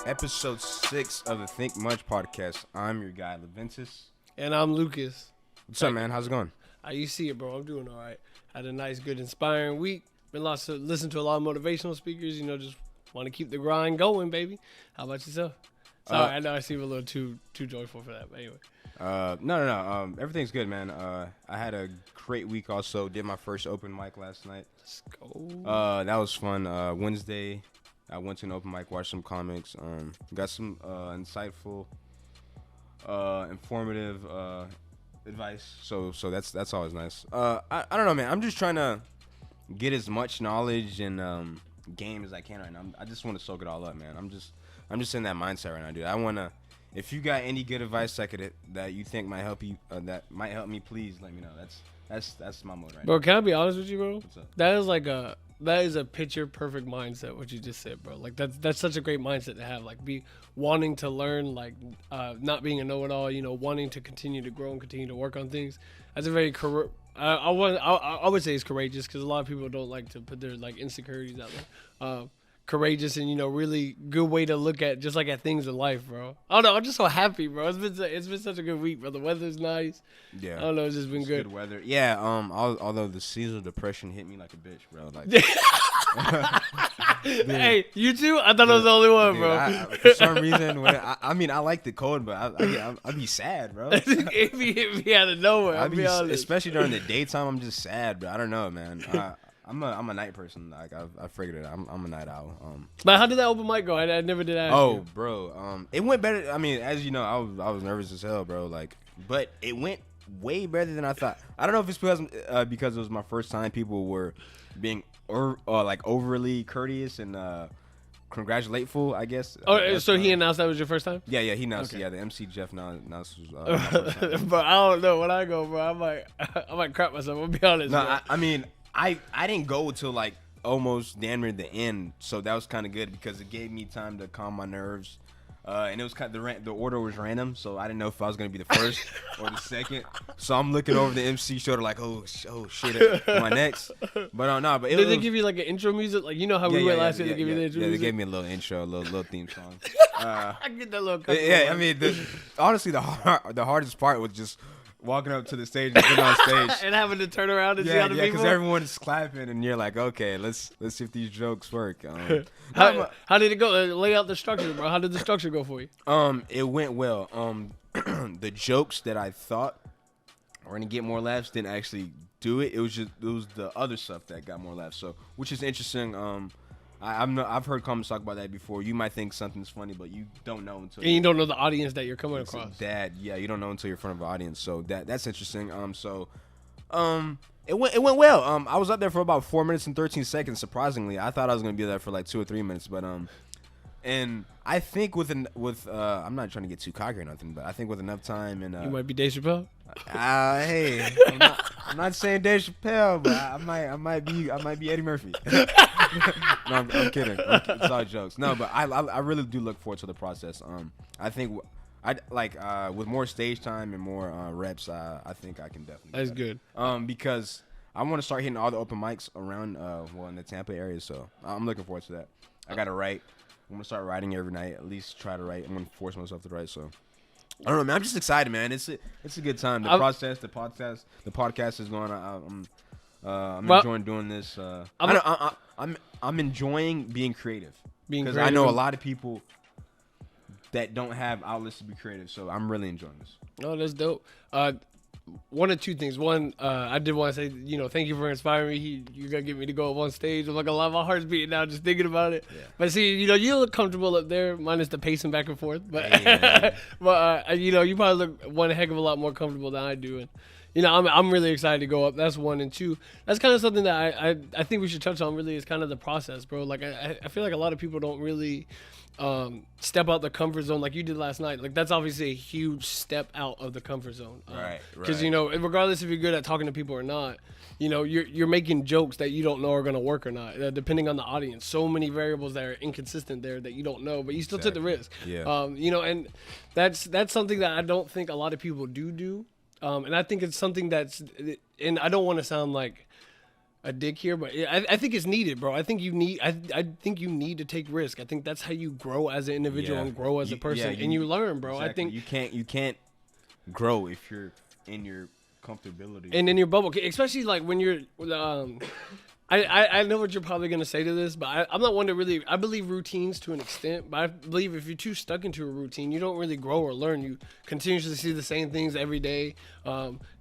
episode 6 of the Think Much podcast. I'm your guy, Loventas. And I'm Lucas. What's up, man? How's it going? How you see it, bro? I'm doing all right. Had a nice, good, inspiring week. Been listen to a lot of motivational speakers. Just want to keep the grind going, baby. How about yourself? Sorry, I know I seem a little too joyful for that, but anyway. No. Everything's good, man. I had a great week also. Did my first open mic last night. Let's go. That was fun. Wednesday, I went to an open mic, watched some comics. Got some insightful, informative advice. So that's always nice. I don't know, man. I'm just trying to get as much knowledge and game as I can right now. I just want to soak it all up, man. I'm just in that mindset right now, dude. I wanna. If you got any good advice that you think might help you, that might help me, please let me know. That's my mode right Bro, now. can I be honest with you, bro? What's up? That is a picture perfect mindset. What you just said, bro. Like that's such a great mindset to have. Like be wanting to learn, like not being a know-it-all. Wanting to continue to grow and continue to work on things. That's a very I would say it's courageous because a lot of people don't like to put their like insecurities out there. Courageous and really good way to look at just like at things in life, bro. I don't know. I'm just so happy, bro. It's been such a good week, bro. The weather's nice. Yeah. I don't know. It's just been good. Good weather. Yeah. Although the seasonal depression hit me like a bitch, bro. Like. Hey, you too? I thought I was the only one, dude, bro. For some reason, I like the cold, but I'd be sad, bro. It hit me out of nowhere. I'll be honest. Especially during the daytime, I'm just sad, bro. I don't know, man. I'm a night person. Like I figured it out. I'm a night owl. But how did that open mic go? I never did ask you. Bro. It went better. I mean, as you know, I was nervous as hell, bro. Like, but it went way better than I thought. I don't know if it's because it was my first time. People were being like overly courteous and congratulateeful, I guess. Oh, so he announced that was your first time? Yeah, he announced. Okay. Yeah, the MC Jeff announced. Was, my first time. But I don't know when I go, bro. I might crap myself. I'll be honest. No, I mean. I didn't go till like almost damn near the end, so that was kind of good because it gave me time to calm my nerves, and it was kind of the order was random, so I didn't know if I was gonna be the first or the second. So I'm looking over the MC shoulder like, oh shit, am I next? But no, but did they give you like an intro music, like how we went last year? They give you the intro music. They gave me a little intro, a little theme song. I get that little. Yeah, I mean, honestly, the hardest part was just walking up to the stage and getting on stage and having to turn around and see other people. Yeah, because everyone's clapping and you're like, okay, let's see if these jokes work. How did it go? Lay out the structure, bro. How did the structure go for you? It went well. The jokes that I thought were gonna get more laughs didn't actually do it. It was the other stuff that got more laughs. So, which is interesting. I've heard comics talk about that before. You might think something's funny, but you don't know until you don't know the audience that you're coming across. You don't know until you're in front of an audience. So that's interesting. It went well. I was up there for about 4 minutes and 13 seconds. Surprisingly, I thought I was gonna be there for like 2 or 3 minutes, but and I think with I'm not trying to get too cocky or nothing, but I think with enough time and you might be Dave Chappelle. Hey, I'm not saying Dave Chappelle, but I might be Eddie Murphy. No, I'm kidding. It's all jokes. No, but I really do look forward to the process. I think with more stage time and more reps, I think I can definitely. That's good. Because I want to start hitting all the open mics around in the Tampa area, so I'm looking forward to that. I gotta write. I'm gonna start writing every night. At least try to write. I'm gonna force myself to write. So I don't know, man. I'm just excited, man. It's a good time. The podcast is going. I'm enjoying doing this. I'm enjoying being creative because I know a lot of people that don't have outlets to be creative. So I'm really enjoying this. Oh, that's dope. One of two things. One, I did want to say, thank you for inspiring me. You're going to get me to go up on stage. I'm like, a lot of my heart's beating now just thinking about it. Yeah. But see, you look comfortable up there, minus the pacing back and forth. But, but you probably look one heck of a lot more comfortable than I do. And, I'm really excited to go up. That's one. And two, that's kind of something that I think we should touch on really is kind of the process, bro. Like, I feel like a lot of people don't really step out the comfort zone like you did last night. Like that's obviously a huge step out of the comfort zone. Right. Because regardless if you're good at talking to people or not, you're making jokes that you don't know are gonna work or not, depending on the audience. So many variables that are inconsistent there that you don't know, but you still took the risk. Yeah. And that's something that I don't think a lot of people do. And I think it's something and I don't want to sound like a dick here, but I think it's needed, bro. I think you need. I think you need to take risk. I think that's how you grow as an individual and grow as a person, and you learn, bro. Exactly. I think you can't grow if you're in your comfortability and in your bubble, especially like when you're. I know what you're probably gonna say to this, but I'm not one to really. I believe routines to an extent, but I believe if you're too stuck into a routine, you don't really grow or learn. You continuously see the same things every day.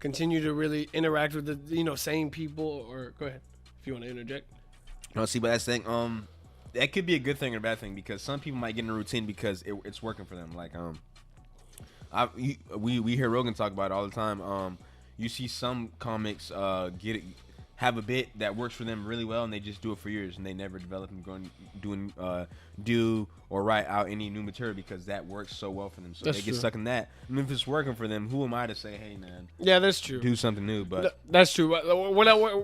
Continue to really interact with the same people. Or go ahead if you want to interject. No, see, but that's the thing. That could be a good thing or a bad thing because some people might get in a routine because it's working for them. Like we hear Rogan talk about it all the time. You see some comics have a bit that works for them really well, and they just do it for years, and they never develop and do or write out any new material because that works so well for them. So they get stuck in that. I mean, if it's working for them, who am I to say, hey, man? Yeah, that's true. Do something new, but that's true. And that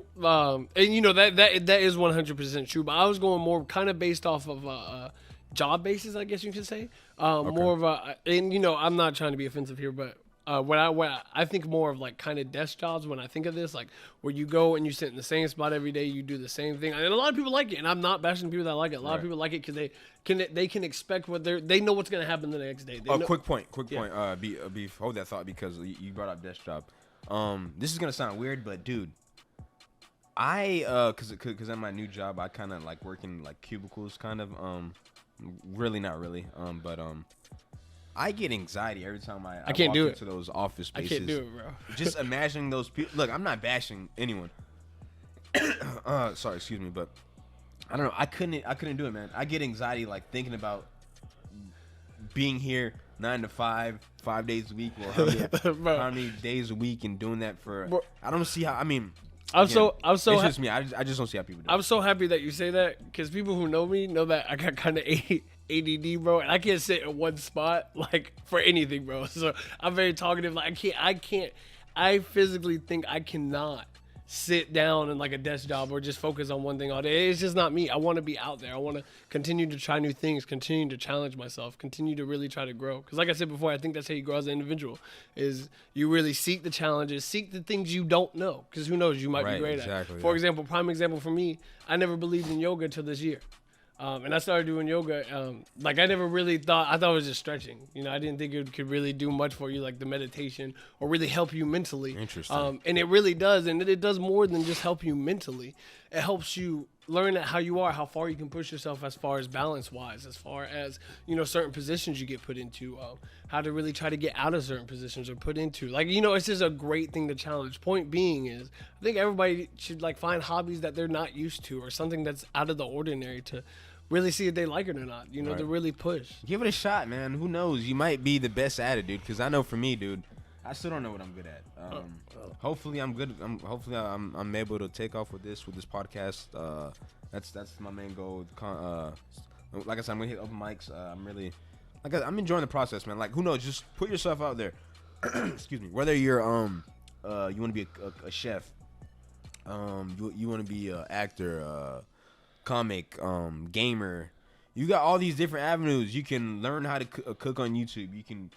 is 100% true. But I was going more kind of based off of job basis, I guess you could say. More of I'm not trying to be offensive here, but. What I think more of like kind of desk jobs when I think of this, like where you go and you sit in the same spot every day, you do the same thing, and a lot of people like it, and I'm not bashing people that like it. A lot of people like it because they can expect they know what's gonna happen the next day. Quick point. Hold that thought because you brought up desk job. This is gonna sound weird, but dude, cause at my new job I kind of like working like cubicles, kind of really not really, but I get anxiety every time I can't walk do into those office spaces. I can't do it, bro. Just imagining those people. Look, I'm not bashing anyone. Sorry, excuse me, but I don't know. I couldn't do it, man. I get anxiety like thinking about being here 9 to 5, 5 days a week, or how many days a week, and doing that for. Bro. I don't see how. I mean. It's just me. I just don't see how people do it. I'm so happy that you say that because people who know me know that I got kind of ADD, bro, and I can't sit in one spot like for anything, bro. So I'm very talkative. Like I physically think I cannot sit down in like a desk job or just focus on one thing all day. It's just not me. I want to be out there. I want to continue to try new things, continue to challenge myself, continue to really try to grow. Because like I said before, I think that's how you grow as an individual is you really seek the challenges, seek the things you don't know. Because who knows, you might be great at. For example, prime example for me, I never believed in yoga until this year. And I started doing yoga. Like I never really thought it was just stretching. I didn't think it could really do much for you, like the meditation, or really help you mentally. Interesting. And it really does, and it does more than just help you mentally. It helps you learn how you are, how far you can push yourself as far as balance-wise, as far as certain positions you get put into, how to really try to get out of certain positions or put into. Like it's just a great thing to challenge. Point being is, I think everybody should like find hobbies that they're not used to or something that's out of the ordinary to really see if they like it or not, to really push. Give it a shot, man. Who knows? You might be the best at it, dude. Because I know for me, dude, I still don't know what I'm good at. Hopefully, I'm good. Hopefully, I'm able to take off with this podcast. That's my main goal. Like I said, I'm gonna hit open mics. I'm enjoying the process, man. Like, who knows? Just put yourself out there. Excuse me. Whether you're you want to be a chef, you want to be an actor, comic, gamer. You got all these different avenues. You can learn how to cook on YouTube. You can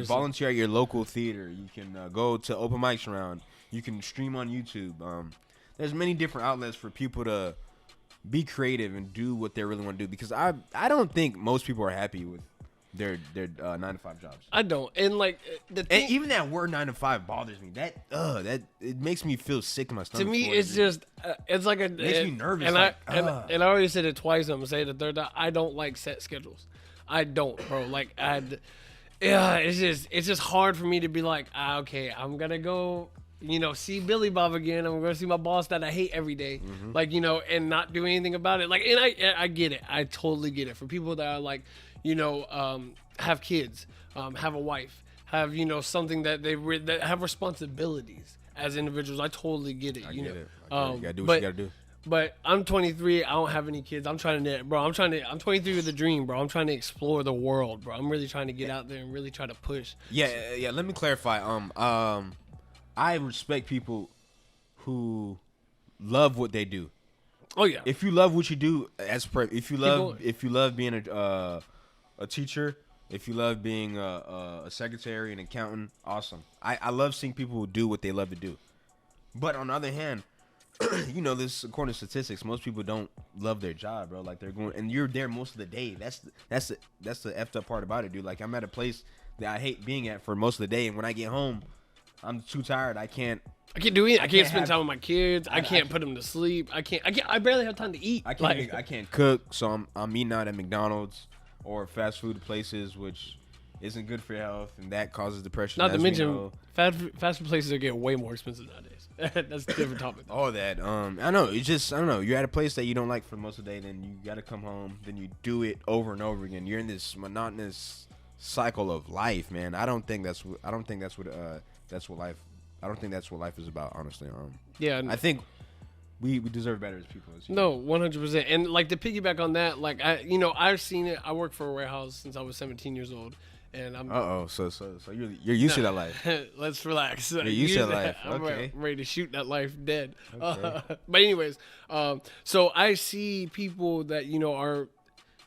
volunteer at your local theater. You can go to open mics around. You can stream on YouTube. There's many different outlets for people to be creative and do what they really want to do. Because I don't think most people are happy with their 9 to 5 jobs. I don't. And like and even that word 9 to 5 bothers me. That it makes me feel sick in my stomach. To me, it's just it's like it makes me nervous. And I already said it twice. I'm gonna say it the third time. I don't like set schedules. I don't, bro. Like it's just hard for me to be like, okay, I'm gonna go. See Billy Bob again. I'm gonna see my boss that I hate every day. Mm-hmm. Like, and not do anything about it. Like, and I get it. I totally get it. For people that are like, have kids, have a wife, have something that that have responsibilities as individuals. I totally get it. I get it. You gotta do what you gotta do. But I'm 23. I don't have any kids. I'm 23 with a dream, bro. I'm trying to explore the world, bro. I'm really trying to get out there and really try to push. Yeah. Let me clarify. I respect people who love what they do. Oh yeah. If you love what you do, if you love being a teacher, if you love being a secretary, an accountant, awesome. I love seeing people who do what they love to do. But on the other hand, you know this according to statistics, most people don't love their job, bro. Like they're going, and you're there most of the day. That's the effed up part about it, dude. Like I'm at a place that I hate being at for most of the day, and when I get home, I'm too tired. I can't do it. I can't spend time with my kids. I can't put them to sleep. I barely have time to eat. I can't cook, so I'm eating out at McDonald's or fast food places, which isn't good for your health, and that causes depression. Not to mention, fast food places are getting way more expensive nowadays. That's a different topic. All that. I know. It's just, I don't know. You're at a place that you don't like for most of the day, then you got to come home, then you do it over and over again. You're in this monotonous cycle of life, man. I don't think that's what life is about, honestly. Yeah. I think we deserve better as people. No, 100%. And like to piggyback on that, like I've seen it. I worked for a warehouse since I was 17 years old. And I'm. So you're used to that life. Let's relax. You're used to that life. Okay. I'm ready to shoot that life dead. Okay. But anyways, so I see people that are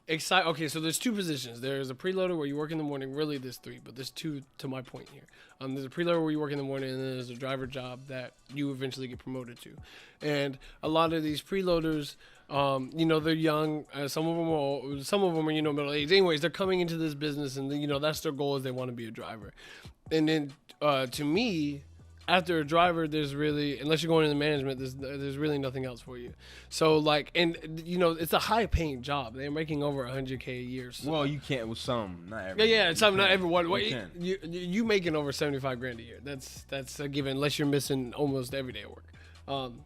excited. Okay, so there's two positions. There's a preloader where you work in the morning. Really, there's three, but there's two to my point here. There's a preloader where you work in the morning, and then there's a driver job that you eventually get promoted to. And a lot of these preloaders, they're young. Some of them are middle age. Anyways, they're coming into this business, and that's their goal is they want to be a driver. And then to me, after a driver, there's really, unless you're going into management, there's really nothing else for you. So it's a high paying job. They're making over $100K a year. So. Well, you can't with some, not everyone. Yeah, some, not everyone. Well, you making over $75,000 a year. That's a given, unless you're missing almost every day of work.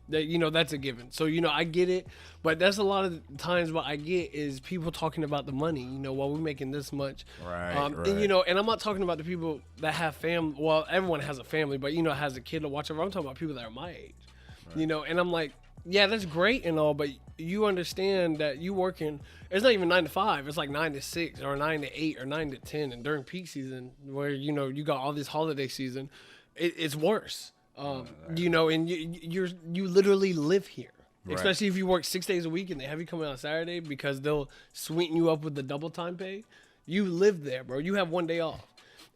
That's a given. So, I get it, but that's a lot of times what I get is people talking about the money, while we're making this much. Right, right. And I'm not talking about the people that have family. Well, everyone has a family, but, has a kid to watch over. I'm talking about people that are my age, and I'm like, yeah, that's great and all, but you understand that you working, it's not even 9 to 5. It's like 9 to 6 or 9 to 8 or 9 to 10. And during peak season where, you got all this holiday season, it's worse. And you literally live here, especially if you work 6 days a week and they have you coming on Saturday because they'll sweeten you up with the double time pay. You live there, bro. You have one day off.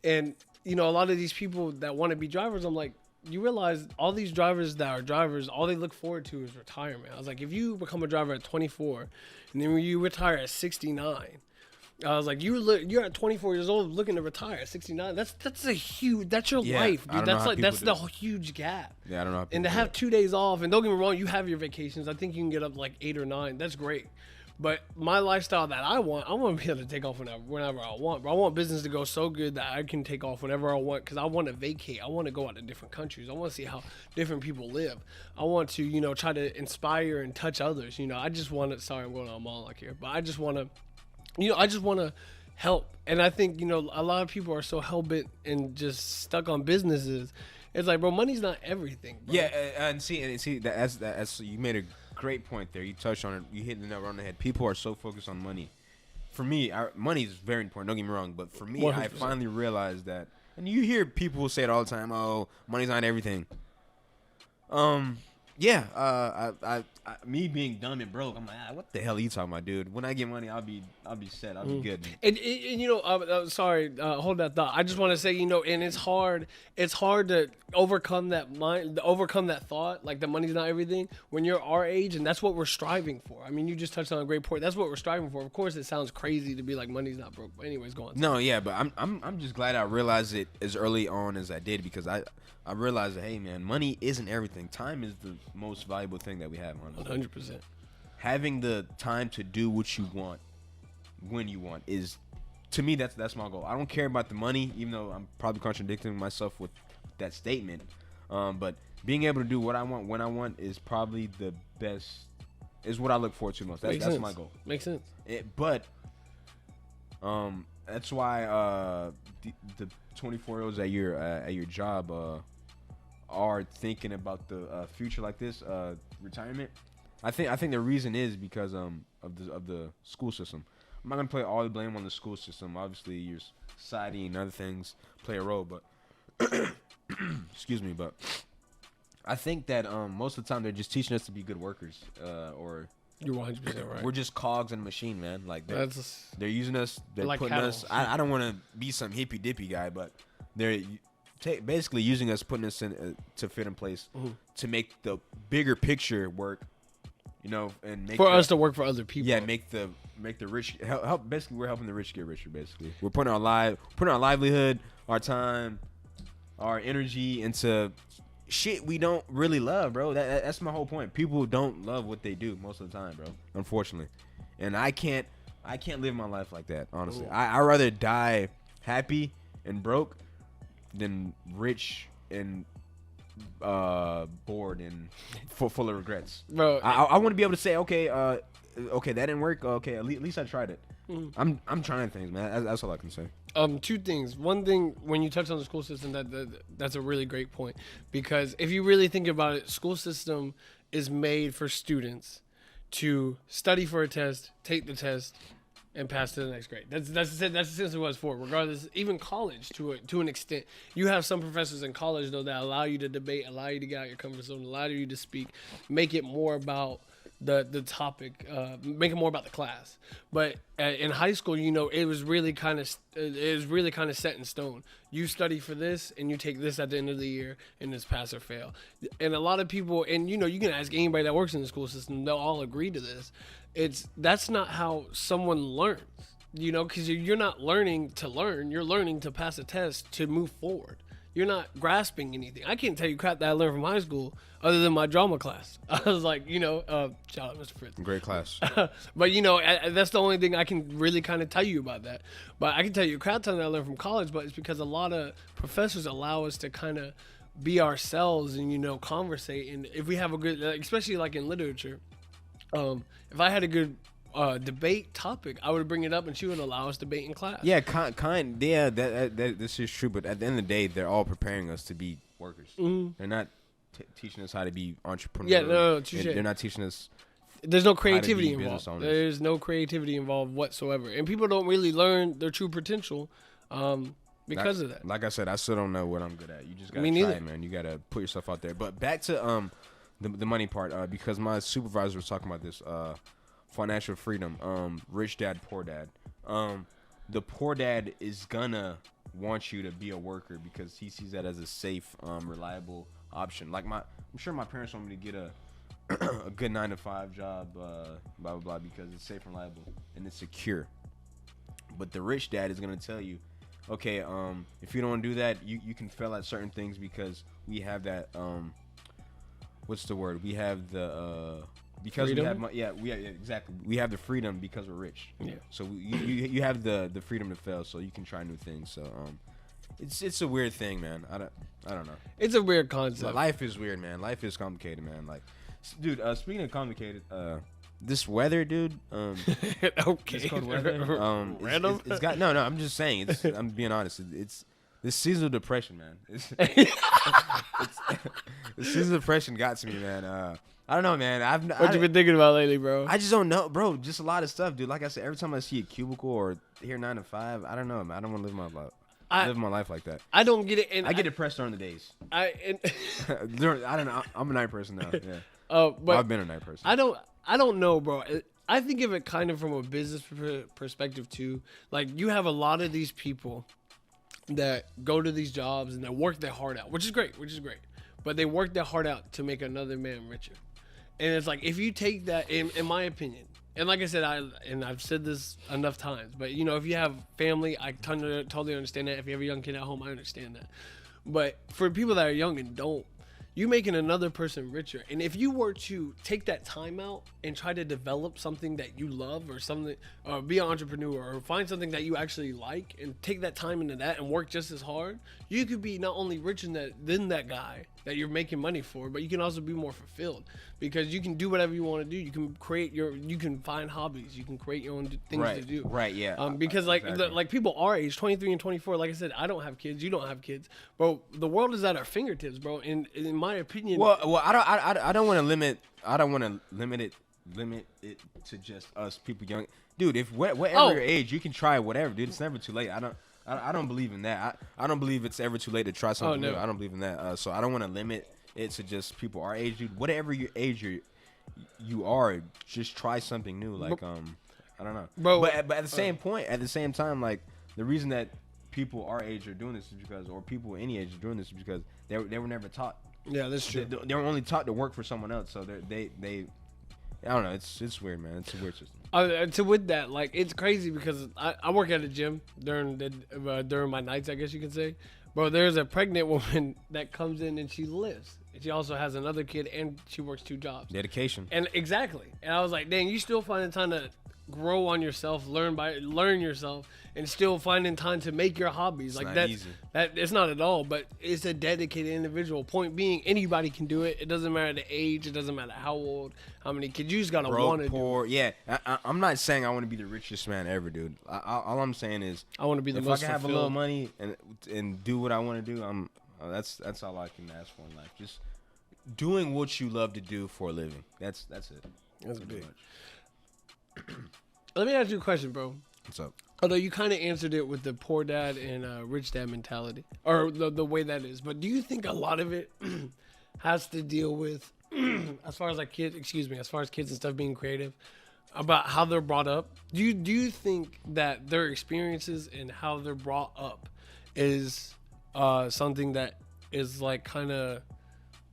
And, a lot of these people that want to be drivers, I'm like, you realize all these drivers that are drivers, all they look forward to is retirement. I was like, if you become a driver at 24 and then you retire at 69, I was like, you're at 24 years old looking to retire at 69. That's a huge. That's your life, dude. That's the huge gap. Yeah, I don't know. And to have 2 days off, and don't get me wrong, you have your vacations. I think you can get up like 8 or 9. That's great. But my lifestyle that I want to be able to take off whenever I want. But I want business to go so good that I can take off whenever I want because I want to vacate. I want to go out to different countries. I want to see how different people live. I want to, try to inspire and touch others. I just want to. Sorry, I'm going on a monologue here, but I just want to. I just want to help. And I think, a lot of people are so hell-bent and just stuck on businesses. It's like, bro, money's not everything, bro. Yeah, and see that's you made a great point there. You touched on it. You hit the nail right on the head. People are so focused on money. For me, money is very important. Don't get me wrong. But for me, 100%. I finally realized that. And you hear people say it all the time, oh, money's not everything. Yeah, me being dumb and broke, I'm like, what the hell are you talking about, dude? When I get money, I'll be set. I'll be good. And sorry, hold that thought. I just want to say, and it's hard to overcome that thought, like the money's not everything when you're our age, and that's what we're striving for. I mean, you just touched on a great point. That's what we're striving for. Of course, it sounds crazy to be like money's not broke. But anyways, go on. No, yeah, but I'm just glad I realized it as early on as I did because I realized that, hey, man, money isn't everything. Time is the most valuable thing that we have. 100%. Having the time to do what you want when you want is, to me, that's my goal. I don't care about the money, even though I'm probably contradicting myself with that statement. But being able to do what I want when I want is probably the best, is what I look forward to most. That's my goal. Makes sense. But that's why the 24-year-olds at your job are thinking about the future like this, retirement. I think the reason is because of the school system. I'm not gonna play all the blame on the school system. Obviously, your society and other things play a role, but excuse me. But I think that most of the time they're just teaching us to be good workers, or you're 100% right. We're just cogs in a machine, man. Like they're using us. They're like putting cattle. us. I don't want to be some hippy dippy guy, but basically using us, putting us in to fit in place to make the bigger picture work. You know, and make for us to work for other people. Yeah, make the rich help. Basically, we're helping the rich get richer. Basically, we're putting our livelihood, our time, our energy into shit we don't really love, bro. That's my whole point. People don't love what they do most of the time, bro. Unfortunately, and I can't live my life like that. Honestly, I rather die happy and broke than rich and bored and full of regrets, bro. I want to be able to say, okay, that didn't work. Okay, at least I tried it. I'm trying things, man. That's all I can say. Two things. One thing, when you touch on the school system, that's a really great point, because if you really think about it, school system is made for students to study for a test, take the test, and pass to the next grade. That's essentially what it's for. Regardless, even college to an extent, you have some professors in college though that allow you to debate, allow you to get out your comfort zone, allow you to speak, make it more about the topic, make it more about the class. But in high school, you know, it was really kind of set in stone. You study for this, and you take this at the end of the year, and it's pass or fail. And a lot of people, and you know, you can ask anybody that works in the school system, they'll all agree to this. That's not how someone learns, you know, because you're not learning to learn. You're learning to pass a test to move forward. You're not grasping anything. I can't tell you crap that I learned from high school other than my drama class. I was like, you know, shout out Mr. Fritz. Great class. But, you know, that's the only thing I can really kind of tell you about that. But I can tell you a crap ton that I learned from college, but it's because a lot of professors allow us to kind of be ourselves and, you know, conversate. And if we have a good, especially like in literature, if I had a good debate topic, I would bring it up and she would allow us to debate in class. Yeah, yeah, that this is true. But at the end of the day, they're all preparing us to be workers. They're not teaching us how to be entrepreneurs. Yeah, no, they're not teaching us. There's no creativity involved. There's no creativity involved whatsoever, and people don't really learn their true potential because of that. Like I said, I still don't know what I'm good at. You just gotta try, man. You gotta put yourself out there. But back to the money part, because my supervisor was talking about this. Financial freedom, rich dad, poor dad. The poor dad is gonna want you to be a worker because he sees that as a safe, reliable option. Like I'm sure my parents want me to get a good 9-to-5 job, blah blah blah, because it's safe and reliable and it's secure. But the rich dad is gonna tell you, okay, if you don't do that, you can fail at certain things because we have that, what's the word? We have the because freedom? We have exactly. We have the freedom because we're rich. Yeah. So you have the freedom to fail, so you can try new things. So it's a weird thing, man. I don't know. It's a weird concept. Life is weird, man. Life is complicated, man. Like, dude. Speaking of complicated, this weather, dude. Okay. It's cold weather. Random. It's got no. I'm just saying. I'm being honest. It's this seasonal depression, man. The seasonal depression got to me, man. I don't know, man. What you been thinking about lately, bro? I just don't know, bro. Just a lot of stuff, dude. Like I said, every time I see a cubicle or hear 9 to 5, I don't know, man. I don't want to live my life like that. I don't get it. And I get depressed during the days. I don't know. I'm a night person now. Yeah. But I've been a night person. I don't know, bro. I think of it kind of from a business perspective too. Like, you have a lot of these people that go to these jobs and they work their heart out, which is great. But they work their heart out to make another man richer. And it's like, if you take that, in my opinion, and like I said, I've said this enough times, but you know, if you have family, I totally understand that. If you have a young kid at home, I understand that. But for people that are young and don't, you making another person richer. And if you were to take that time out and try to develop something that you love or something, or be an entrepreneur or find something that you actually like and take that time into that and work just as hard, you could be not only richer than that guy that you're making money for, but you can also be more fulfilled because you can do whatever you want to do. You can you can find hobbies. You can create your own things to do. Right, yeah. Because like people our age, 23 and 24, like I said, I don't have kids. You don't have kids. Bro, the world is at our fingertips, bro. And in my opinion, well, I don't want to limit it to just us people young. Dude, if whatever your age, you can try whatever, dude. It's never too late. I don't believe in that. I don't believe it's ever too late to try something new. I don't believe in that. So I don't want to limit it to just people our age, dude. Whatever your age you are, just try something new. Like I don't know, bro. But at the same time, like the reason that people our age are doing this is because, or people any age are doing this is because they were never taught. Yeah, that's true. They were only taught to work for someone else, so they I don't know. It's weird, man. It's a weird system. So with that, like, it's crazy because I work at a gym during my nights, I guess you can say. Bro, there's a pregnant woman that comes in and she lifts. And she also has another kid and she works 2 jobs. Dedication. And exactly. And I was like, dang, you still finding time to grow on yourself, learn yourself, and still finding time to make your hobbies. It's like not easy. It's not at all, but it's a dedicated individual. Point being, anybody can do it. It doesn't matter the age, it doesn't matter how old, how many kids. You just gotta want to do it. Yeah, I'm not saying I want to be the richest man ever, dude. All I'm saying is I want to be the if most I can have a fulfilled. little money and do what I want to do, that's all I can ask for in life. Just doing what you love to do for a living. That's it. That's big. Let me ask you a question, bro. What's up? Although you kind of answered it with the poor dad and rich dad mentality, or the way that is. But do you think a lot of it has to deal with, as far as kids and stuff being creative, about how they're brought up? Do you think that their experiences and how they're brought up is something that is kind of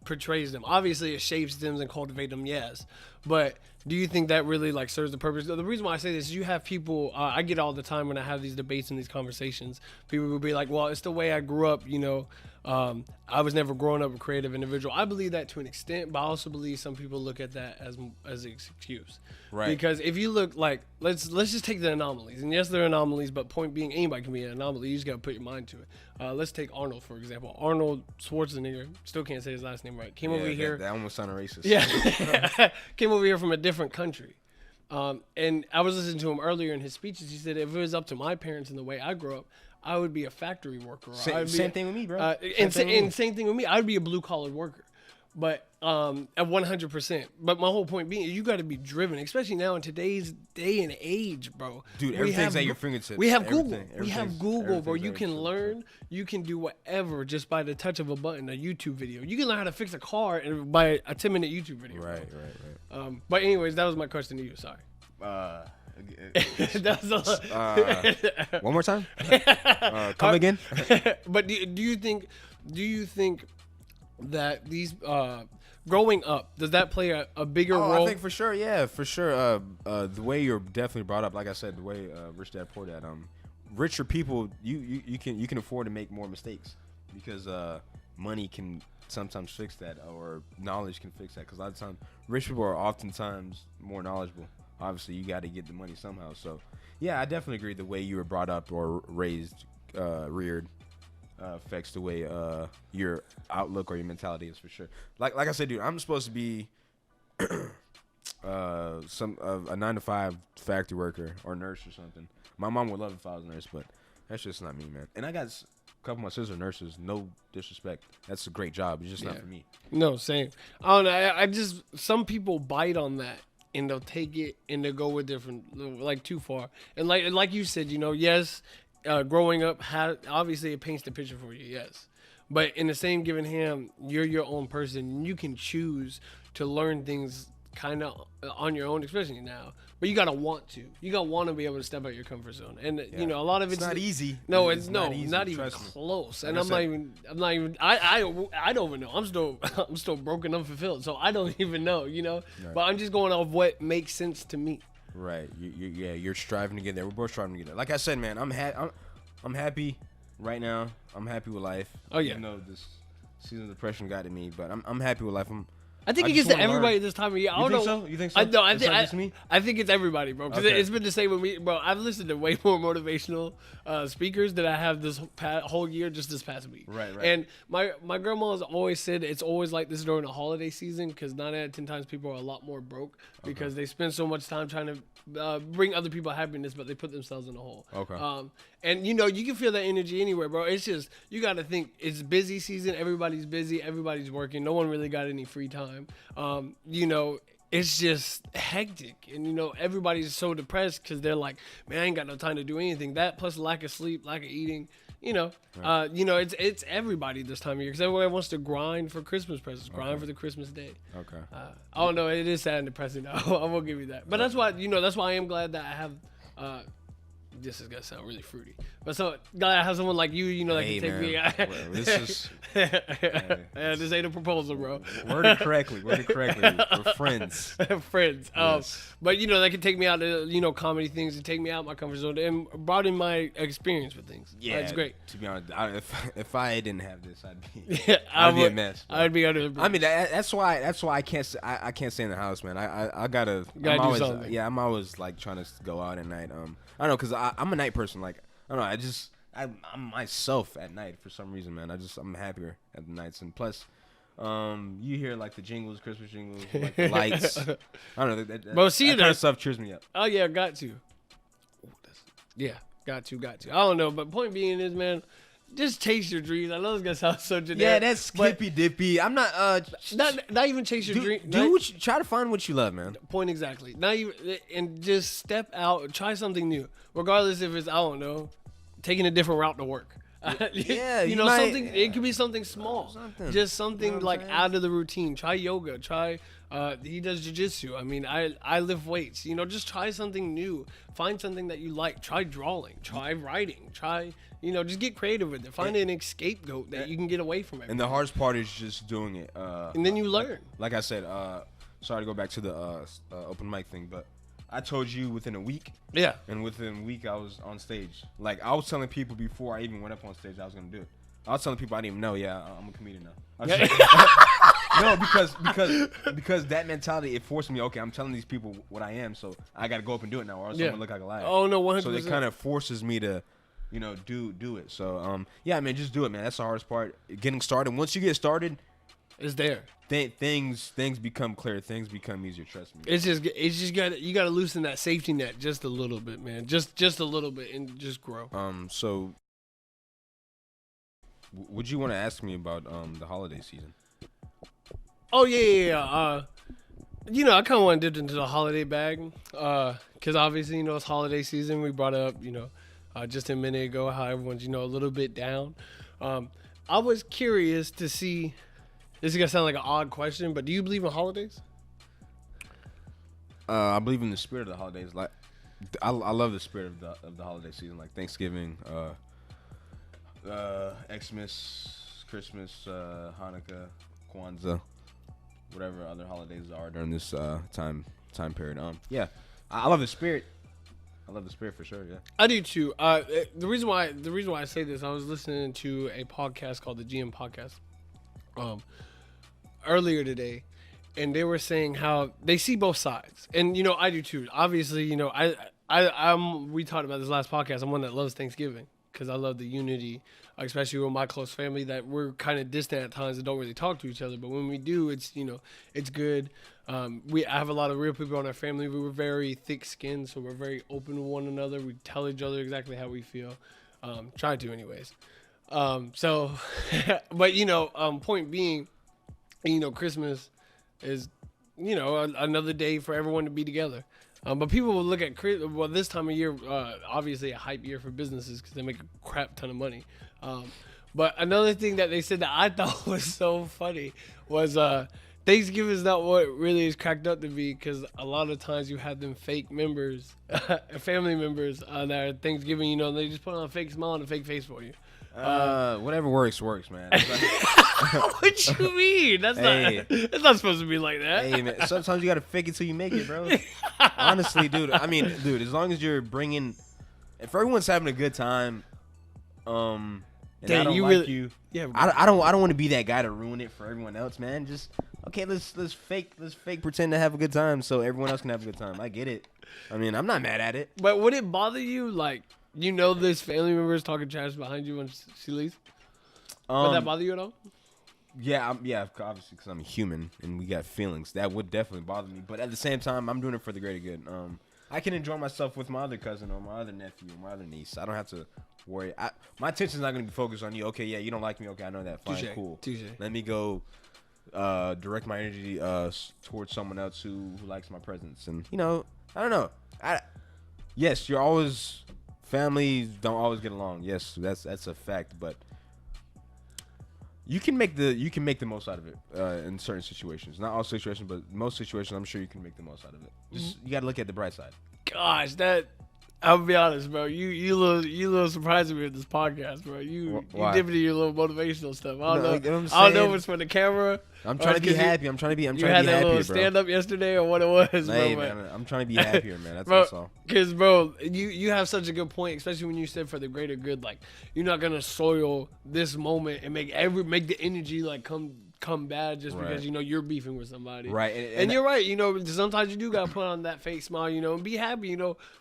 portrays them? Obviously, it shapes them and cultivates them, yes. But do you think that really serves the purpose? The reason why I say this is you have people, I get all the time when I have these debates and these conversations, people will be like, well, it's the way I grew up, I was never growing up a creative individual. I believe that to an extent, but I also believe some people look at that as an excuse. Right. Because if you look let's just take the anomalies. And yes, they're anomalies, but point being, anybody can be an anomaly. You just got to put your mind to it. Let's take Arnold, for example. Arnold Schwarzenegger, still can't say his last name right. Came over here. That almost sounded racist. Yeah. Came over here from a different country. And I was listening to him earlier in his speeches. He said, if it was up to my parents and the way I grew up, I would be a factory worker. Same thing with me, bro. Same thing with me. I'd be a blue-collar worker. But at 100%. But my whole point being, you got to be driven, especially now in today's day and age, bro. Dude, everything's at your fingertips. We have Google. Everything. We have Google, bro. You can learn. You can do whatever just by the touch of a button, a YouTube video. You can learn how to fix a car by a 10-minute YouTube video. Right. But anyways, that was my question to you. Sorry. One more time. Come again. But do you think that these growing up, does that play a bigger role? I think for sure. Yeah, for sure. The way you're definitely brought up, like I said, the way rich dad poor dad. Richer people, you can afford to make more mistakes because money can sometimes fix that, or knowledge can fix that. Because a lot of times, rich people are oftentimes more knowledgeable. Obviously, you got to get the money somehow. So, yeah, I definitely agree. The way you were brought up or raised, reared, affects the way your outlook or your mentality is for sure. Like I said, dude, I'm supposed to be a 9-to-5 factory worker or nurse or something. My mom would love if I was a nurse, but that's just not me, man. And I got a couple of my sisters nurses. No disrespect, that's a great job. It's just not for me. No, same. I don't know. I just, some people bite on that. And they'll take it and they'll go with different, too far. And like you said, yes, growing up, obviously it paints the picture for you, yes. But in the same given hand, you're your own person. You can choose to learn things kind of on your own, especially now. But you gotta want to. You gotta want to be able to step out your comfort zone. And a lot of it's not easy. No, it's not easy, not even close. And I'm not even. I don't even know. I'm still broken, unfulfilled. So I don't even know. Right. But I'm just going off what makes sense to me. Right. You're striving to get there. We're both striving to get there. Like I said, man, I'm happy right now. I'm happy with life. Oh yeah. Even though this season of depression got to me, but I'm happy with life. I think it gets to everybody this time of year. I don't know. You think so? I think it's everybody, bro. Because it's been the same with me, bro. I've listened to way more motivational speakers than I have this whole year, just this past week. Right. And my grandma has always said it's always like this during the holiday season, because 9 out of 10 times people are a lot more broke because they spend so much time trying to bring other people happiness, but they put themselves in a hole. Okay. And you can feel that energy anywhere, bro. It's just, you got to think, it's busy season. Everybody's busy. Everybody's working. No one really got any free time. It's just hectic. And, everybody's so depressed because they're like, man, I ain't got no time to do anything. That plus lack of sleep, lack of eating, Right. It's everybody this time of year because everybody wants to grind for Christmas presents, grind for the Christmas day. Okay. I don't know. It is sad and depressing. I won't give you that. But that's why, that's why I am glad that I have This is gonna sound really fruity, but so gotta have someone like you know, that Hey, can take me. man. Well, this is This ain't a proposal, bro. word it correctly. We're friends. Friends. Yes. But you know, that can take me out to, you know, comedy things and take me out my comfort zone and broaden my experience with things. Yeah, That's great. To be honest, if I didn't have this, Yeah, I'd be a mess. Bro. I'd be under the bridge. I mean, that's why I can't I can't stay in the house, man. I gotta Gotta I'm do always something. I'm always like trying to go out at night. I don't know, cause I'm a night person. Like I don't know, I'm myself at night for some reason, man. I'm happier at the nights, and plus, you hear like the jingles, Christmas jingles, like the lights. I don't know, But see that kind that- of stuff cheers me up. Oh yeah, got to. Yeah, got to. I don't know, but point being is, man, just chase your dreams. I know it's gonna sound so generic. Yeah, that's but skippy dippy. I'm not not even chase your dream. do what try to find what you love, man. Point exactly. Not even, and just step out, try something new, regardless if it's, I don't know, taking a different route to work. Yeah, you know, might- something. It could be something small, Something. just something You know what I'm like saying? out of the routine. Try yoga. Try. He does jujitsu. I mean, I lift weights. You know, just try something new. Find something that you like. Try drawing. Try writing. Try. You know, just get creative with it. Find an scapegoat that you can get away from everything. And the hardest part is just doing it. And then you learn. Like I said, sorry to go back to the open mic thing, but I told you within a week, Yeah. and within a week I was on stage. Like I was telling people before I even went up on stage I was gonna do it. I was telling people I didn't even know. Yeah, I'm a comedian now. I was no, because that mentality, it forced me. Okay, I'm telling these people what I am, so I got to go up and do it now, or else I'm gonna look like a liar. Oh no, 100%. So it kind of forces me to, you know, do it. So yeah, man, just do it, man. That's the hardest part. Getting started. Once you get started, It's there. things become clear. Things become easier. Trust me. It's just you gotta loosen that safety net just a little bit, man. Just a little bit and just grow. So would you want to ask me about the holiday season? Oh yeah. You know, I kind of want to dip into the holiday bag, cause obviously, you know, it's holiday season. We brought up, you know, just a minute ago how everyone's, you know, a little bit down. I was curious to see. This is gonna sound like an odd question, but do you believe in holidays? I believe in the spirit of the holidays. Like I love the spirit of the holiday season, like Thanksgiving, Xmas, Christmas, Hanukkah, Kwanzaa, whatever other holidays are during this time period. Yeah, I love the spirit. I love the spirit for sure. Yeah. I do too. The reason why I say this, I was listening to a podcast called the GM Podcast, earlier today, and they were saying how they see both sides, and you know, I do too. Obviously, you know, we talked about this last podcast. I'm one that loves Thanksgiving because I love the unity, especially with my close family that we're kind of distant at times and don't really talk to each other. But when we do, it's, you know, it's good. I have a lot of real people in our family. We were very thick-skinned, so we're very open to one another. We tell each other exactly how we feel. Try to, anyways. So, but you know, point being, you know, Christmas is, you know, another day for everyone to be together. But people will look at this time of year, obviously a hype year for businesses because they make a crap ton of money. But another thing that they said that I thought was so funny was Thanksgiving is not what really is cracked up to be, because a lot of times you have them fake members, family members that are Thanksgiving, you know, and they just put on a fake smile and a fake face for you. Whatever works, man. What you mean? That's Hey. it's not supposed to be like that. Hey, man. Sometimes you gotta fake it till you make it, bro. Honestly, dude. I mean, dude. As long as you're bringing, if everyone's having a good time, and Dang, I don't you like really- you, Yeah, I don't want to be that guy to ruin it for everyone else, man. Just okay, let's fake pretend to have a good time so everyone else can have a good time. I get it. I mean, I'm not mad at it. But would it bother you, like, you know, this family member is talking trash behind you when she leaves? Would that bother you at all? Yeah, obviously, because I'm a human and we got feelings. That would definitely bother me. But at the same time, I'm doing it for the greater good. I can enjoy myself with my other cousin or my other nephew or my other niece. I don't have to worry. My attention's not going to be focused on you. Okay, yeah, you don't like me. Okay, I know that. Fine, cool. Touche. Let me go direct my energy towards someone else who likes my presence. And, you know, I don't know. Yes, you're always... Families don't always get along. Yes, that's a fact. But... You can make the most out of it in certain situations. Not all situations, but most situations, I'm sure you can make the most out of it. Just you got to look at the bright side. Gosh, that I'll be honest, bro. You little surprising me with this podcast, bro. You dip into your little motivational stuff. I don't know. I don't know if it's for the camera. I'm trying to be happy. I'm trying to be happy, bro. You had that little stand up yesterday, or what it was, hey, bro. Man, I'm trying to be happier, man. That's all. Because, bro, you have such a good point, especially when you said for the greater good. Like, you're not gonna soil this moment and make the energy like come bad just because you're beefing with somebody. Right. And you're right. Sometimes you do gotta put on that fake smile. And be happy.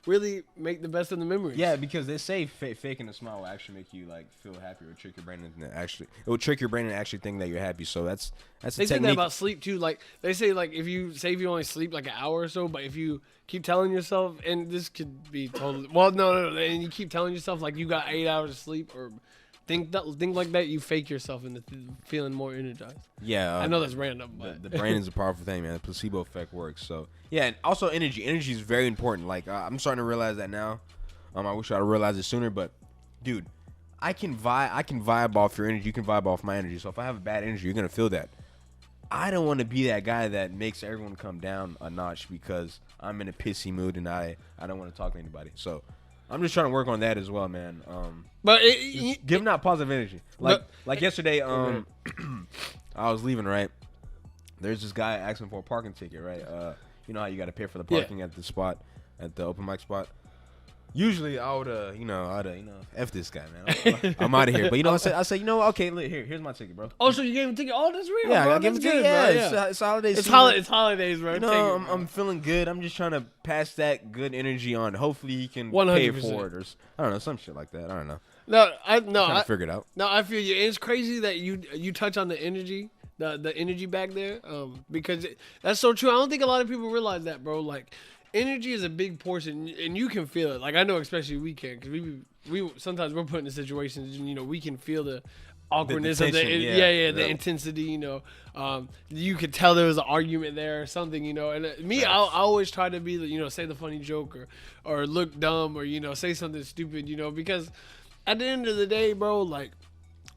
Really make the best of the memories. Yeah, because they say faking a smile will actually make you like feel happy, or trick your brain into it will trick your brain and actually think that you're happy. So that's a they technique. say that about sleep too. Like they say, like if you only sleep like an hour or so, but if you keep telling yourself, and this could be totally no, and you keep telling yourself like you got 8 hours of sleep or think like that, you fake yourself into feeling more energized. Yeah, I know that's random, but the brain is a powerful thing, man. The placebo effect works. So yeah, and also energy. Energy is very important. Like I'm starting to realize that now. I wish I'd realized it sooner, but dude, I can vibe off your energy. You can vibe off my energy. So if I have a bad energy, you're gonna feel that. I don't want to be that guy that makes everyone come down a notch because I'm in a pissy mood and I don't want to talk to anybody. So I'm just trying to work on that as well, man. But giving out positive energy. Like yesterday, I was leaving, right? There's this guy asking for a parking ticket, right? You know how you got to pay for the parking at the spot, at the open mic spot. Usually I would, F this guy, man. I'm out of here. But I said, okay, here's my ticket, bro. Oh, so you gave him a ticket? Oh, that's real. Yeah, bro. I gave him a ticket. Yeah, it's holidays. It's holidays, bro. I'm feeling good. I'm just trying to pass that good energy on. Hopefully he can pay 100%. for it, or I don't know, some shit like that. I don't know. I'm trying to figure it out. No, I feel you. It's crazy that you touch on the energy. The energy back there, because that's so true. I don't think a lot of people realize that, bro. Like, energy is a big portion, and you can feel it. Like, I know, especially we can, because we sometimes we're put in situations, and we can feel the awkwardness the of the tension, the intensity. You could tell there was an argument there or something. And me, I always try to be say the funny joke or look dumb or say something stupid. Because at the end of the day, bro, like,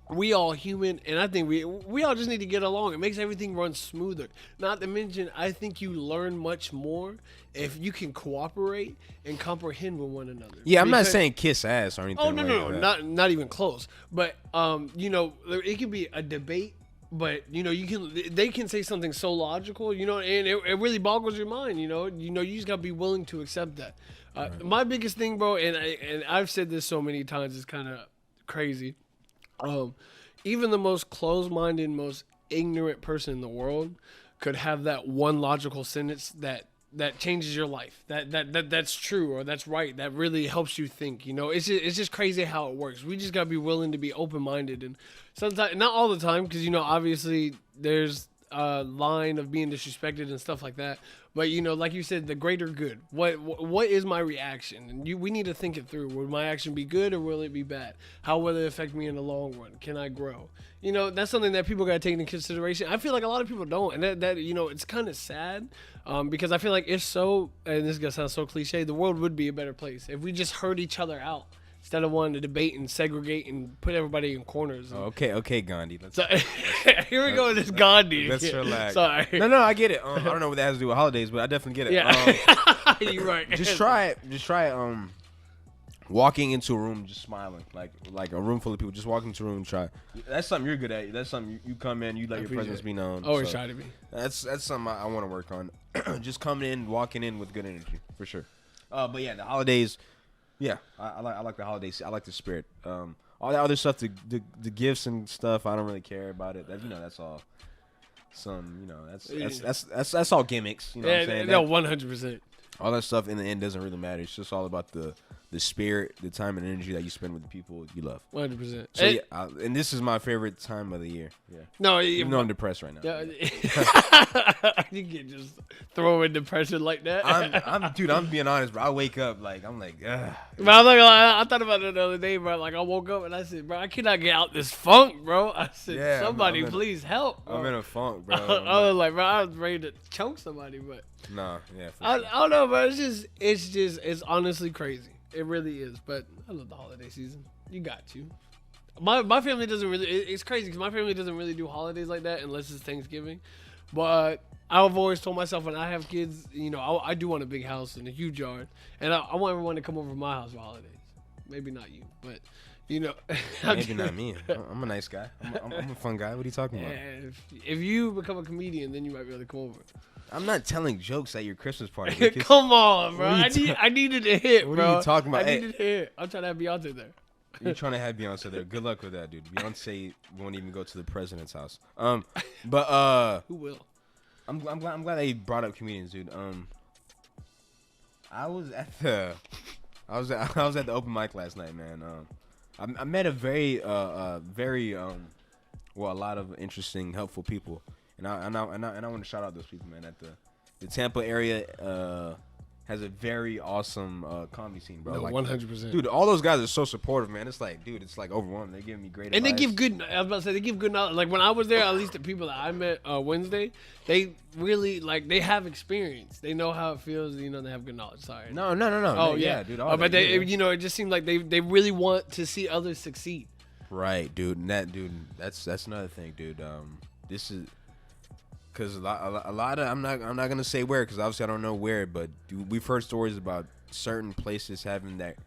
we all human, and I think we all just need to get along. It makes everything run smoother. Not to mention, I think you learn much more if you can cooperate and comprehend with one another. Yeah, I'm not saying kiss ass or anything. Oh no, not even close. But it can be a debate. But they can say something so logical, and it really boggles your mind. You just gotta be willing to accept that. Right. My biggest thing, bro, and I've said this so many times, it's kind of crazy. Even the most closed-minded, most ignorant person in the world could have that one logical sentence that changes your life. That's true or that's right. That really helps you think. It's just crazy how it works. We just gotta be willing to be open-minded, and sometimes, not all the time, because obviously there's a line of being disrespected and stuff like that. But like you said, the greater good. What is my reaction? And we need to think it through. Will my action be good or will it be bad? How will it affect me in the long run? Can I grow? That's something that people gotta take into consideration. I feel like a lot of people don't, and that it's kind of sad, because I feel like if so, and this is gonna sound so cliche, the world would be a better place if we just heard each other out. Instead of wanting to debate and segregate and put everybody in corners. Okay, Gandhi. Here we go with this Gandhi. Let's relax. Sorry. No, I get it. I don't know what that has to do with holidays, but I definitely get it. Yeah. You're right. Just try it. Walking into a room just smiling, like a room full of people. Just walk into a room and try. That's something you're good at. That's something you come in, you let your presence be known. Always try to be. That's something I want to work on. Just coming in, walking in with good energy, for sure. But yeah, the holidays. Yeah, I like the holidays. I like the spirit. All that other stuff, the gifts and stuff, I don't really care about it. That's all. That's all gimmicks. You know what I'm saying? No, 100%. All that stuff in the end doesn't really matter. It's just all about the spirit, the time and energy that you spend with the people you love. 100%. So and this is my favorite time of the year. Yeah. No, even though I'm depressed right now. Yeah. You can just throw in depression like that. I'm being honest, bro. I wake up I'm like, ugh. But I thought about it the other day, bro. Like, I woke up and I said, bro, I cannot get out this funk, bro. I said, somebody please help, bro. I'm in a funk, bro. I was like, bro, I was ready to choke somebody, but no, yeah. I don't know, bro. It's honestly crazy. It really is. But I love the holiday season. You got to. My family doesn't really. It's crazy because my family doesn't really do holidays like that unless it's Thanksgiving. But I've always told myself when I have kids, you know, I do want a big house and a huge yard, and I want everyone to come over to my house for holidays. Maybe not you, but you know, Maybe not me. I'm a nice guy. I'm a fun guy. What are you talking about? If you become a comedian, then you might be able to come over. I'm not telling jokes at your Christmas party. Lucas. Come on, bro. I needed a hit, What bro. are you talking about? I needed a hit. I'm trying to have Beyonce there. You're trying to have Beyonce there. Good luck with that, dude. Beyonce won't even go to the president's house. But Who will? I'm glad they brought up comedians, dude. I was at the open mic last night, man. I met a very well, a lot of interesting, helpful people, and I want to shout out those people, man. At the Tampa area has a very awesome comedy scene, bro. No, like 100%. Dude, all those guys are so supportive, man. It's like, dude, it's like overwhelming. They're giving me great And advice. they give good. I was about to say they give good knowledge. Like when I was there, at least the people that I met Wednesday, they really like they have experience. They know how it feels. You know, they have good knowledge. Sorry. No. Oh yeah, dude. But they, you know, it just seemed like they really want to see others succeed. Right, dude. And that's another thing, dude. This is because a lot of I'm not gonna say where, because obviously I don't know where, but dude, we've heard stories about certain places having that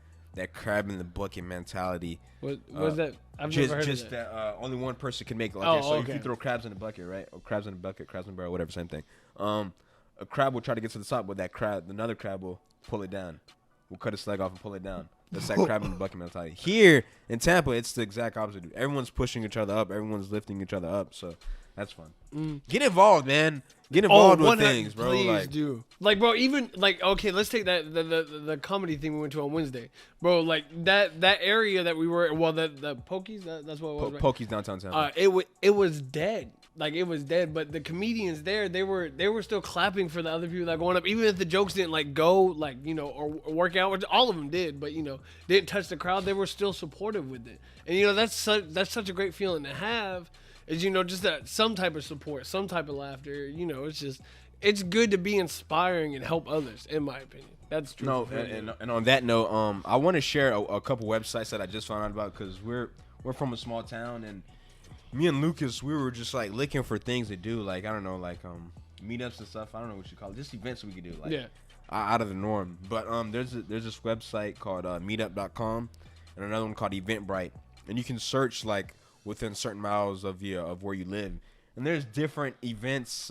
crab in the bucket mentality. What was that? I've just never heard just of that. that only one person can make it. Like, Oh, so okay. if you throw crabs in a bucket, right, or crabs in a bucket, crabs in a barrel, whatever, same thing. A crab will try to get to the top, but another crab will pull it down. We'll cut its leg off and pull it down. That's that crab in the bucket mentality. Here in Tampa, it's the exact opposite, dude. Everyone's pushing each other up. Everyone's lifting each other up. So that's fun. Get involved, man. Get involved with things, bro. Please like, do. Like, bro, even like, okay, let's take that the comedy thing we went to on Wednesday, bro. Like that area that we were, well, the Pokies, that's what it was. Right? Pokies downtown Tampa. It was dead. Like it was dead, but the comedians there, they were still clapping for the other people that going up, even if the jokes didn't like go, like, you know, or work out, which all of them did, but you know, didn't touch the crowd. They were still supportive with it, and you know, that's such a great feeling to have, is, you know, just that some type of support, some type of laughter. You know, it's good to be inspiring and help others, in my opinion. That's true. No, and on that note, I want to share a couple websites that I just found out about, because we're from a small town, and me and Lucas, we were just like looking for things to do, like, I don't know, like meetups and stuff. I don't know what you call it, just events we could do, like, Yeah. out of the norm. But there's this website called meetup.com, and another one called Eventbrite, and you can search like within certain miles of where you live, and there's different events,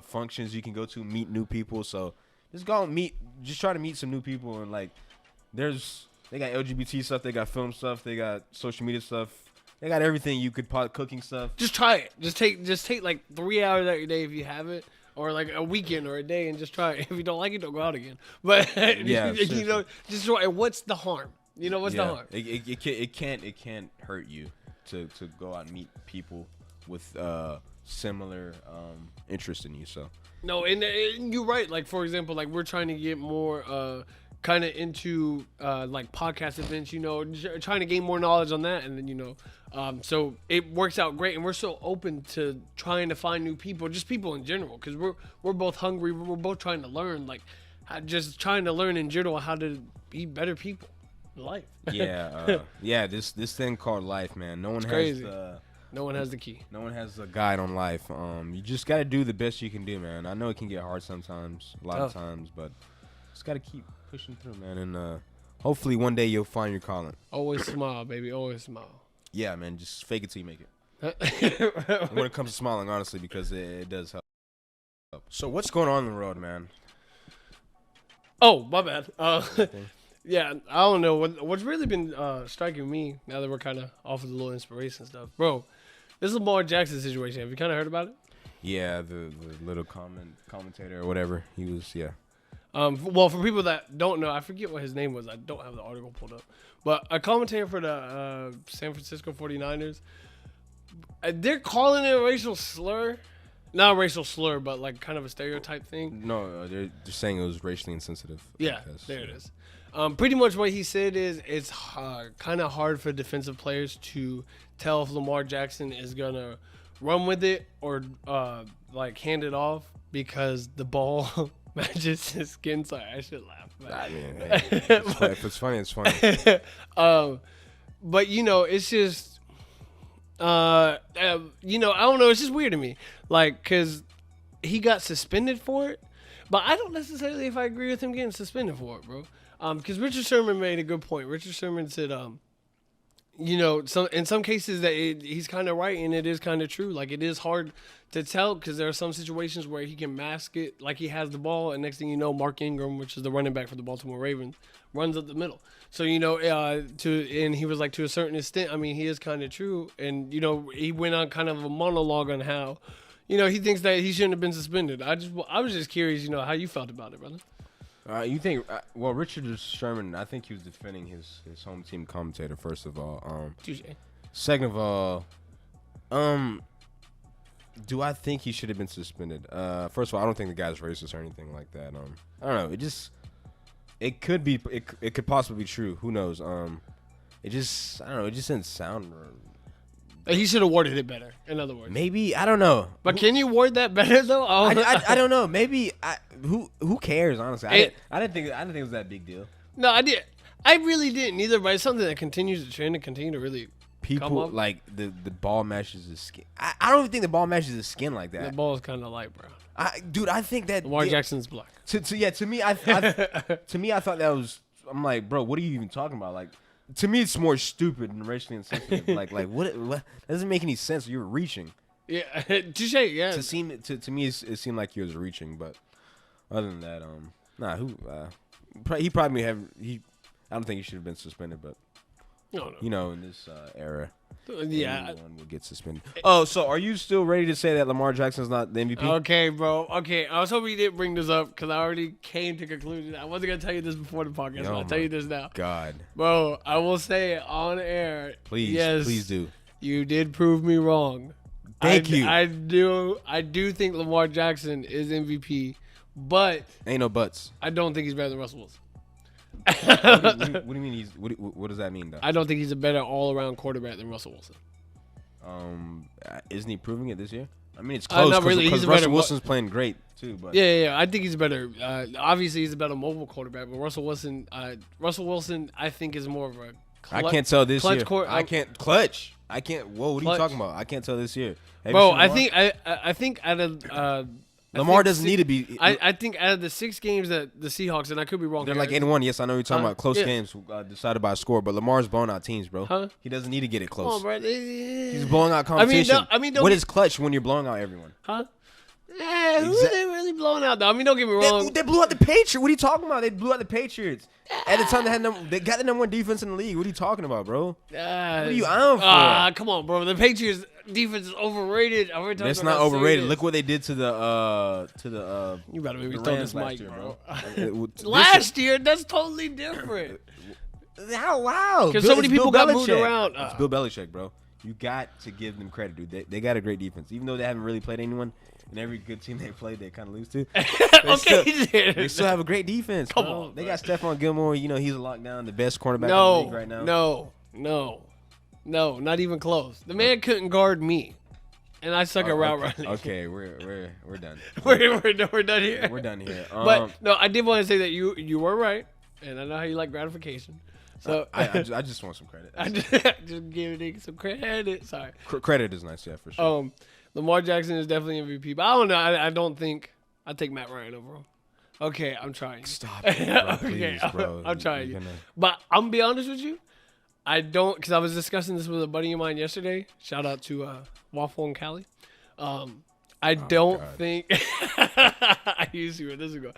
functions you can go to, meet new people. So just go and just try to meet some new people, and like they got LGBT stuff, they got film stuff, they got social media stuff. They got everything you could cooking stuff. Just try it. Just take like 3 hours out your day if you have it, or like a weekend or a day, and just try it. If you don't like it, don't go out again. But Yeah, you know, just try it. What's the harm? You know, what's the harm? It can't hurt you to go out and meet people with similar interest in you. So No, and you're right. Like, for example, like we're trying to get more kind of into like podcast events, you know, trying to gain more knowledge on that, and then, you know, so it works out great, and we're so open to trying to find new people, just people in general, because we're both hungry, we're both trying to learn, like just trying to learn in general how to be better people in life. Yeah, this thing called life, man. No one has crazy. No one has the key. No one has a guide on life. You just got to do the best you can do, man. I know it can get hard sometimes, a lot of times, but just got to keep pushing through, man. And hopefully one day you'll find your calling. Always smile, baby. Always smile. Yeah, man. Just fake it till you make it. When it comes to smiling, honestly, because it does help. So what's going on in the world, man? Oh, my bad. Yeah, I don't know. What's really been striking me, now that we're kind of off of the little inspiration stuff, bro, this Lamar Jackson situation. Have you kind of heard about it? Yeah, the little commentator or whatever. He was, yeah. Well, for people that don't know, I forget what his name was. I don't have the article pulled up. But a commentator for the San Francisco 49ers, they're calling it a racial slur. Not a racial slur, but like kind of a stereotype thing. No, they're saying it was racially insensitive. Yeah, there it is. Pretty much what he said is it's kind of hard for defensive players to tell if Lamar Jackson is going to run with it or like hand it off because the ball matches his skin. Sorry, I should laugh. I mean, if it's funny, it's funny. But, you know, it's just, you know, I don't know. It's just weird to me. Like, because he got suspended for it, but I don't necessarily if I agree with him getting suspended for it, bro. Because Richard Sherman made a good point. Richard Sherman said, in some cases that he's kind of right and it is kind of true. Like it is hard to tell because there are some situations where he can mask it, like he has the ball, and next thing you know, Mark Ingram, which is the running back for the Baltimore Ravens, runs up the middle. So and he was like to a certain extent. I mean, he is kind of true, and he went on kind of a monologue on how, he thinks that he shouldn't have been suspended. I was just curious, how you felt about it, brother. You think? Richard Sherman, I think he was defending his home team commentator. First of all, second of all, do I think he should have been suspended? First of all, I don't think the guy's racist or anything like that. I don't know. It could be. It could possibly be true. Who knows? I don't know. It just didn't sound. He should have worded it better. In other words, maybe I don't know. But can you word that better though? I don't know. Maybe who cares? Honestly, I didn't think it was that big deal. No, I did. I really didn't either. But it's something that continues to trend and continue to really. People like the ball matches his skin. I don't even think the ball matches his skin like that. The ball is kind of light brown. I think that Lamar Jackson's black. To me, I thought that was. I'm like, bro, what are you even talking about? Like, to me, it's more stupid and racially insensitive. like what? That doesn't make any sense. You're reaching. Yeah, touche. Yeah. To me, it seemed like he was reaching, but other than that, he probably have he. I don't think he should have been suspended, but. No. In this era, anyone will get suspended. So are you still ready to say that Lamar Jackson's not the MVP? Okay, bro. Okay, I was hoping you didn't bring this up because I already came to conclusion. I wasn't gonna tell you this before the podcast, but I'll tell you this now. God, bro, I will say it on air. Please do. You did prove me wrong. Thank you. I do think Lamar Jackson is MVP, but ain't no buts. I don't think he's better than Russell Wilson. What do you mean? What does that mean, though? I don't think he's a better all-around quarterback than Russell Wilson. Isn't he proving it this year? I mean, it's close. Not really. Because Russell Wilson's playing great too. But yeah. I think he's a better. Obviously, he's a better mobile quarterback. But Russell Wilson, I think is more of a. I can't tell this year. I can't clutch. I can't. Whoa, what are you talking about? I can't tell this year. Bro, I think out of. Lamar doesn't need to be. I think out of the 6 games that the Seahawks, and I could be wrong. They're like 8-1. Yes, I know you're talking about close games decided by a score, but Lamar's blowing out teams, bro. Huh? He doesn't need to get it close. Come on, bro. He's blowing out competition. What is clutch when you're blowing out everyone? Huh? Yeah, who are they really blowing out, though? I mean, don't get me wrong. They blew out the Patriots. What are you talking about? They blew out the Patriots. At the time, they got the number 1 defense in the league. What are you talking about, bro? What are you on for? Come on, bro. The Patriots defense is overrated. That's not overrated. Look what they did to the You better make me throw this mic, bro. Last year, that's totally different. Wow. Because so many people got moved around. It's Bill Belichick, bro. You got to give them credit, dude. They got a great defense, even though they haven't really played anyone. And every good team they played, they kind of lose to. They still have a great defense. Come on, they got Stephon Gilmore. He's a lockdown, the best cornerback in the league right now. No, not even close. The man couldn't guard me, and I suck at route running. Okay, we're done. we're done here. We're done here. But no, I did want to say that you were right, and I know how you like gratification. So I just want some credit. I just give it some credit. Sorry. Credit is nice, yeah, for sure. Lamar Jackson is definitely MVP, but I don't know. I don't think I take Matt Ryan over him. Okay, I'm trying. Stop it, bro, please, bro. I'm trying. But I'm gonna be honest with you. I don't, because I was discussing this with a buddy of mine yesterday. Shout out to Waffle and Cali. I don't think I used to where this is going.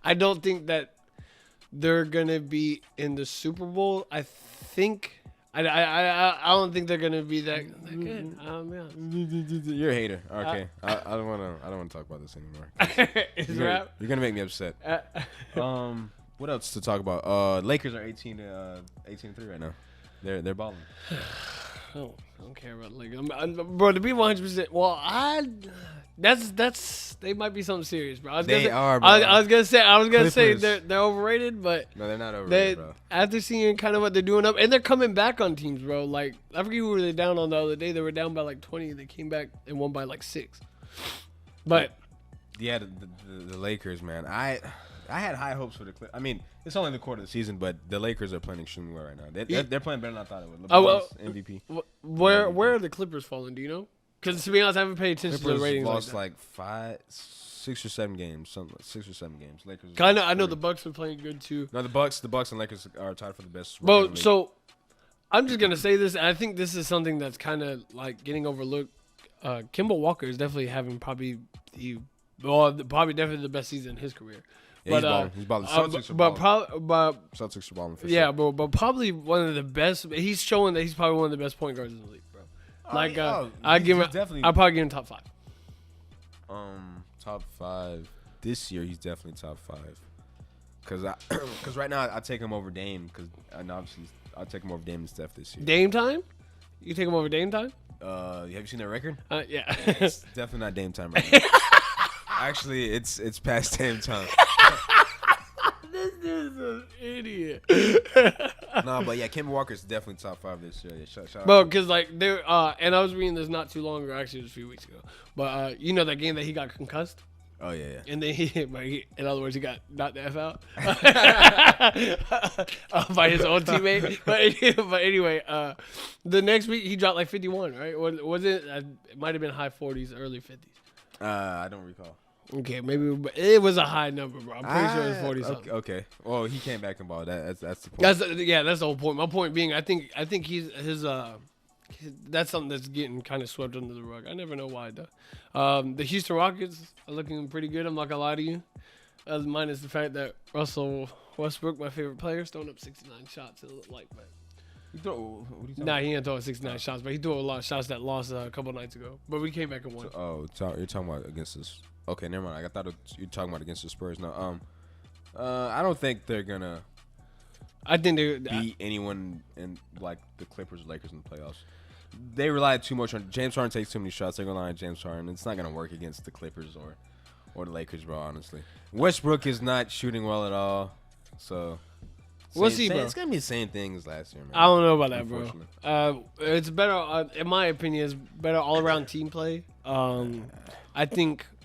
I don't think that they're gonna be in the Super Bowl. I think. I don't think they're gonna be that good. Yeah. You're a hater. Okay, I don't wanna talk about this anymore. You're gonna make me upset. What else to talk about? Lakers are 18-3 right now. They're balling. I don't care about Lakers. Bro, to be 100%. Well, they might be something serious, bro. Bro. I was gonna say they're overrated, but no, they're not overrated, bro. After seeing kind of what they're doing up, and they're coming back on teams, bro. Like I forget who were they down on the other day. They were down by like 20. They came back and won by like 6. But yeah, the Lakers, man. I had high hopes for the Clippers. I mean, it's only the quarter of the season, but the Lakers are playing extremely well right now. They're playing better than I thought it would. LeBron's MVP. Where are the Clippers falling? Do you know? Because to be honest, I haven't paid attention to the Clippers ratings. lost like 6 or 7 games, something like 6 or 7 games. Lakers. Kind of. I know the Bucks are playing good too. No, the Bucks and Lakers are tied for the best. Well, so I'm just gonna say this, and I think this is something that's kind of like getting overlooked. Kemba Walker is definitely having probably definitely the best season in his career. Yeah, he's balling. Celtics are balling. Celtics are balling for sure. but probably one of the best. He's showing that he's probably one of the best point guards in the league, bro. I give him. Definitely. I'll probably give him top 5. Top 5 this year. He's definitely top 5. Cause right now I take him over Dame. And obviously I take him over Dame and Steph this year. Dame time? You take him over Dame time? Have you seen their record? Yeah. It's definitely not Dame time right now. Actually, it's past Dame time. This dude's an idiot. No, but yeah, Kemba Walker's definitely top 5 this year. Yeah, shout out. Bro, because like there, and I was reading this not too long ago, actually, it was a few weeks ago. But you know that game that he got concussed, Oh yeah. and then in other words, he got knocked the F out by his own teammate. But anyway, the next week he dropped like 51, right? Was it? It might have been high 40s, early 50s. I don't recall. Okay, maybe but it was a high number, bro. I'm pretty sure it was 40 something. Okay. Well, he came back and ball. That's the point. That's the whole point. My point being, I think that's something that's getting kind of swept under the rug. I never know why though. The Houston Rockets are looking pretty good. I'm not gonna lie to you. Minus the fact that Russell Westbrook, my favorite player, is throwing up 69 shots. It looked like, but what are you talking nah, he ain't throwing 69 shots, but he threw a lot of shots that lost a couple nights ago. But we came back and won. you're talking about against us. Okay, never mind. I thought you were talking about against the Spurs. No, I don't think they're gonna. I think they beat anyone in like the Clippers or Lakers in the playoffs. They rely too much on James Harden. Takes too many shots. They're gonna rely on James Harden. It's not gonna work against the Clippers or the Lakers, bro. Honestly, Westbrook is not shooting well at all. So we'll see, bro. It's gonna be the same thing as last year, man. I don't know about that, bro. It's better, in my opinion, it's better all around team play.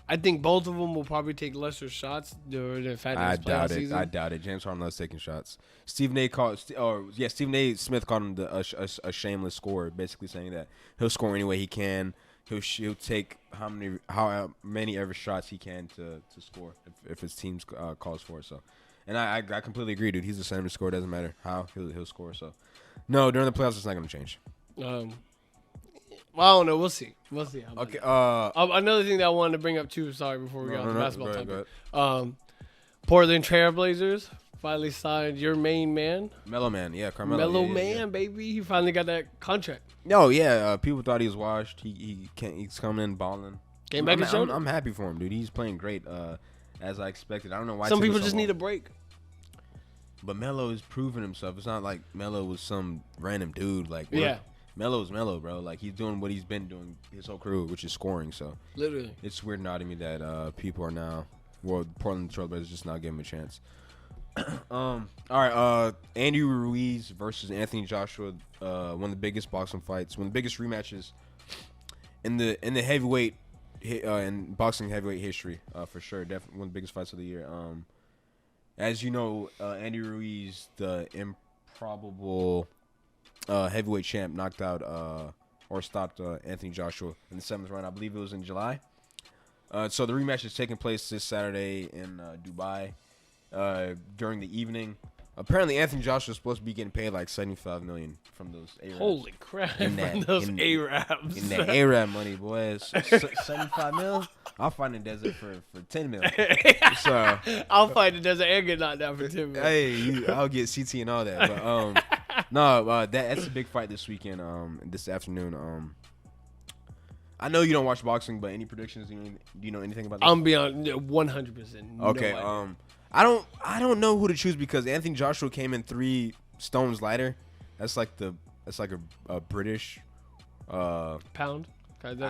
I think both of them will probably take lesser shots during the fact that doubt it. season. I doubt it. James Harden loves taking shots. Stephen A. Smith called him a shameless scorer, basically saying that he'll score any way he can. He'll take how many ever shots he can to score if his team calls for it. So, and I completely agree, dude. He's a center scorer. Doesn't matter how he'll score. So, no, during the playoffs, it's not going to change. Well, I don't know. We'll see. Okay. Another thing that I wanted to bring up too. Sorry, before we get on the basketball topic. Portland Trailblazers finally signed your main man, Mellow Man. Yeah, Carmelo. Mellow Man, baby. He finally got that contract. No, yeah. People thought he was washed. He's coming in balling. Came back and showed. I'm happy for him, dude. He's playing great, as I expected. I don't know why. Some people just need a break. But Melo is proving himself. It's not like Melo was some random dude. Like yeah. Melo's Melo, bro. Like, he's doing what he's been doing his whole career, which is scoring. So, literally, it's weird now to me that people are now, Portland Trailblazers just now giving him a chance. All right, Andy Ruiz versus Anthony Joshua, one of the biggest boxing fights, one of the biggest rematches in the heavyweight, in boxing heavyweight history, for sure. Definitely one of the biggest fights of the year. As you know, Andy Ruiz, the improbable heavyweight champ, knocked out or stopped Anthony Joshua in the 7th round. I believe it was in July. So the rematch is taking place this Saturday in Dubai during the evening. Apparently, Anthony Joshua is supposed to be getting paid like $75 million from those Arabs. Holy crap! From those Arabs. In that Arab money, boys. $75 million. I'll find the desert for $10 million. So I'll find the desert and get knocked down for $10 million. Hey, I'll get CT and all that. But no, that's a big fight this weekend. This afternoon. I know you don't watch boxing, but any predictions? Do you know anything about that? I'm beyond 100%. Okay. I don't know who to choose because Anthony Joshua came in 3 stones lighter. That's like a British pound.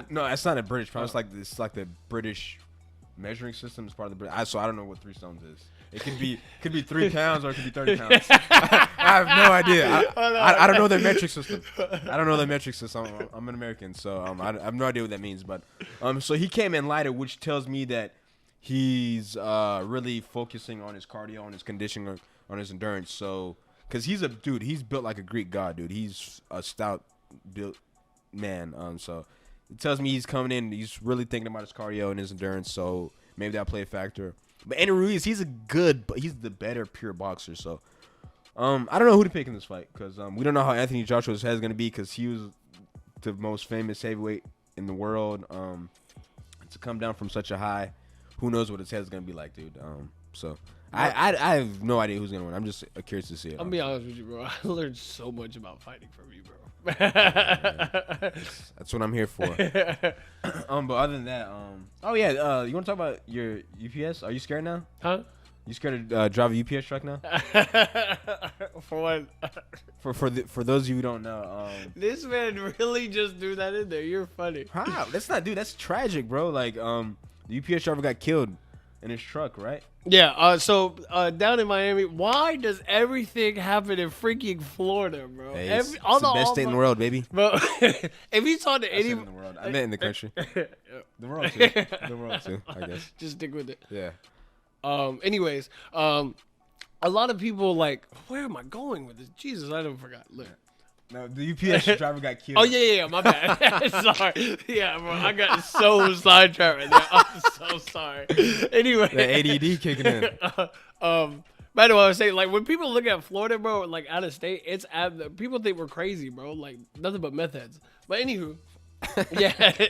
No, that's not a British pound. It's like the British measuring system. It's part of the British. So I don't know what 3 stones is. It could be 3 pounds or it could be 30 pounds. I have no idea. I don't know their metric system. I'm an American, so I have no idea what that means. But so he came in lighter, which tells me that he's really focusing on his cardio, on his conditioning, on his endurance. So, because he's built like a Greek god, dude. He's a stout built man. So It tells me he's coming in. He's really thinking about his cardio and his endurance, so maybe that'll play a factor. But Andy Ruiz, he's the better pure boxer. So, I don't know who to pick in this fight because we don't know how Anthony Joshua's head is gonna be because he was the most famous heavyweight in the world. To come down from such a high, who knows what his head is gonna be like, dude. So I have no idea who's gonna win. I'm just curious to see it. I'll be honest with you, bro. I learned so much about fighting from you, bro. That's what I'm here for. But other than that, oh yeah, you want to talk about your UPS? Are you scared now? Huh? You scared to drive a UPS truck now? For what? For those of you who don't know, this man really just threw that in there. You're funny. how? That's not, dude. That's tragic, bro. Like, the UPS driver got killed in his truck, right? Yeah. So down in Miami, why does everything happen in freaking Florida, bro? Hey, it's the best state in the world, baby. Bro, if you talk to any in the world, I meant in the country. The world too. The world too. I guess. Just stick with it. Yeah. Anyways, a lot of people like, where am I going with this? Jesus, I don't forgot. Look. No, the UPS driver got killed. Oh yeah, my bad. Sorry. Yeah, bro, I got so sidetracked right there. I'm so sorry. Anyway, the ADD kicking in. By the way, I was saying, like, when people look at Florida, bro, like out of state, people think we're crazy, bro. Like nothing but meth heads. But anywho, yeah,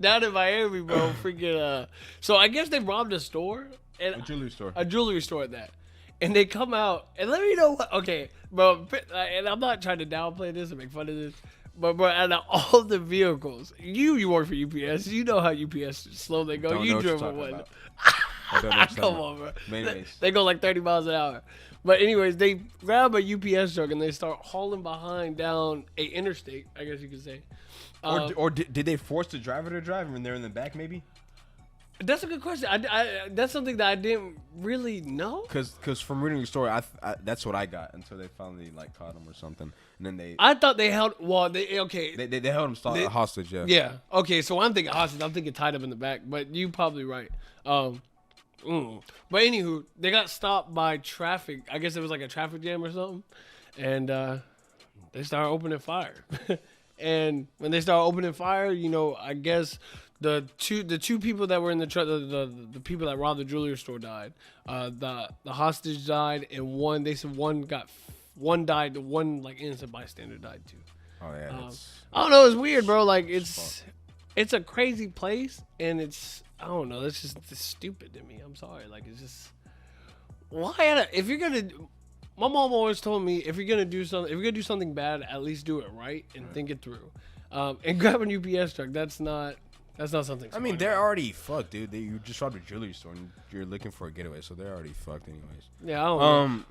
down in Miami, bro, freaking. So I guess they robbed a store and A jewelry store at that. And they come out, and let me know what, okay, bro, and I'm not trying to downplay this and make fun of this, but bro, out of all the vehicles, you work for UPS, you know how UPS slow they go. Don't know You what you're drove talking one. about. Come on, bro. Mayonnaise. They go like 30 miles an hour. But anyways, they grab a UPS truck and they start hauling behind down a interstate, I guess you could say. Or did they force the driver to drive when they're in the back, maybe? That's a good question. That's something that I didn't really know. Cause from reading the story, I that's what I got until they finally like caught him or something, and then I thought they held. Well, they held him hostage. Yeah. Yeah. Okay. So I'm thinking hostage. I'm thinking tied up in the back. But you probably right. But anywho, they got stopped by traffic. I guess it was like a traffic jam or something, and they started opening fire. And when they started opening fire, you know, I guess. The two people that were in the truck, the people that robbed the jewelry store died. The hostage died, and one died. One like innocent bystander died too. Oh yeah. I don't know. It's weird, bro. Like it's a crazy place, and I don't know. That's just stupid to me. I'm sorry. Like it's just why if you're gonna. My mom always told me if you're gonna do something bad, at least do it right and think it through. And grab an UPS truck. That's not something. I mean, they're already fucked, dude. You just robbed a jewelry store and you're looking for a getaway, so they're already fucked, anyways. Yeah, I don't know.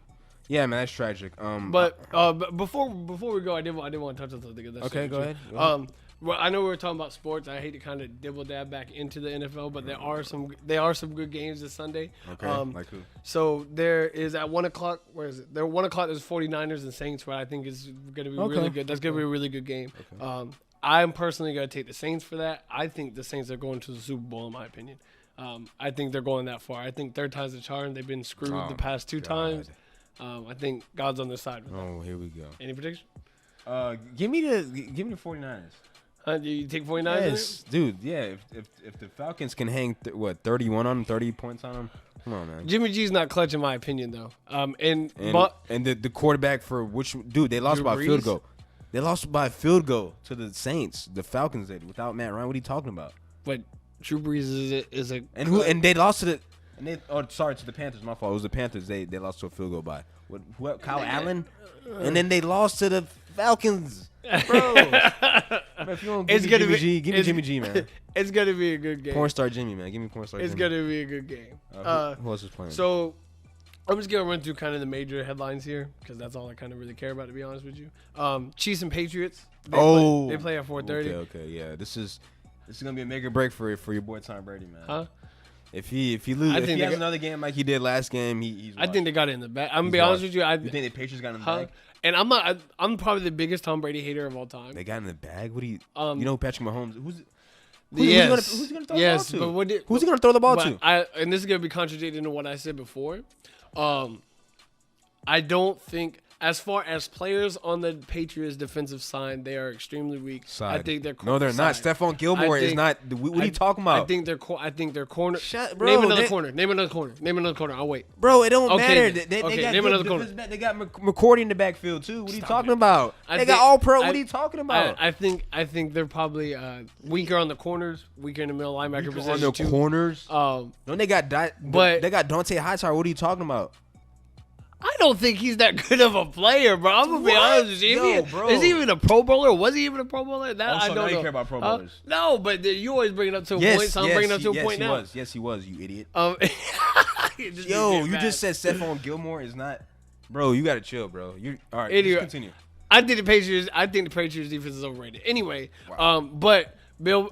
Yeah, man, that's tragic. But before we go, I did want to touch on something. Okay, go ahead. Well, I know we were talking about sports. I hate to kind of dibble dab back into the NFL, but there are some good games this Sunday. Okay, like who? So there is at 1:00. Where is it? There 1:00. There's 49ers and Saints, what I think is going to be really good. That's going to be a really good game. Okay. I'm personally going to take the Saints for that. I think the Saints are going to the Super Bowl, in my opinion. I think they're going that far. I think third time's the charm. They've been screwed the past two times. I think God's on their side. Here we go. Any prediction? Give me the 49ers. You take 49ers? Yes, dude. Yeah, if the Falcons can hang 31 on them, 30 points on them. Come on, man. Jimmy G's not clutch in my opinion, though. And the quarterback for which dude they lost by a field goal. They lost by a field goal to the Saints. The Falcons did without Matt Ryan. What are you talking about? But Drew Brees is a and they lost to the to the Panthers. My fault. It was the Panthers. They lost to a field goal by Kyle Allen, and then they lost to the Falcons. Bro, if you don't give me Jimmy G, man. It's gonna be a good game. Porn star Jimmy, man. Give me porn star. It's Jimmy. gonna be a good game. Who else is playing? So I'm just gonna run through kind of the major headlines here because that's all I kind of really care about, to be honest with you. Chiefs and Patriots. They play at 4:30. Okay, yeah. This is gonna be a make or break for your boy Tom Brady, man. Huh? If he loses, if he has another game like he did last game, he's. I think they got it in the bag. I'm gonna be honest with you. You think the Patriots got in the bag? And I'm probably the biggest Tom Brady hater of all time. They got in the bag. What do you? You know Patrick Mahomes? Who's he gonna throw the ball to? But who's he gonna throw the ball to? And this is gonna be contradicting to what I said before. I don't think, as far as players on the Patriots defensive side, they are extremely weak. Side. I think they're No, they're not. Stephon Gilmore is not. What are you talking about? I think they're corner. Bro, name another corner. Name another corner. I'll wait. Bro, it don't Okay, matter. then. They got name another corner. They got McCourty in the backfield too. What are you talking about? I They think- got all pro. What are you talking about? I think they're probably weaker on the corners, weaker in the middle linebacker position on the too. corners. Um, Don't they got but- they got Dante Hightower. What are you talking about? I don't think he's that good of a player, bro. I'm gonna be honest with you. Yo, bro. Is he even a Pro Bowler? Was he even a Pro Bowler? That I Also, don't now you know. care about Pro Bowlers. No, but you always bring it up to a point, so I'm bringing it up to a point he now. was. Yes, he was. You idiot. Just Yo, get you mad. just said Stephon Gilmore is not. Bro, you gotta chill, bro. You all right? Anyway. Just continue. I think the Patriots defense is overrated. Anyway, Wow. but Bill,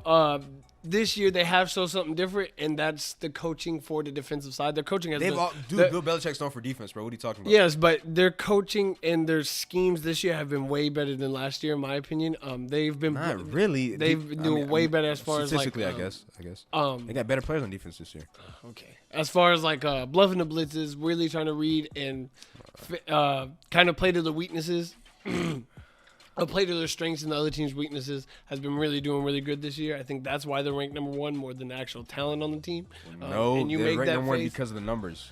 this year they have shown something different, and that's the coaching for the defensive side. Their coaching has been, Bill Belichick's known for defense, bro. What are you talking about? yes, but their coaching and their schemes this year have been way better than last year, in my opinion. They've been Not really. They've been doing way better as far as like statistically, I guess. um, They got better players on defense this year. Okay. As far as like bluffing the blitzes, really trying to read and kind of play to the weaknesses, play to their strengths and the other team's weaknesses, has been really doing really good this year. I think that's why they're ranked number one more than the actual talent on the team. No, and you they're make ranked that number one face. because of the numbers.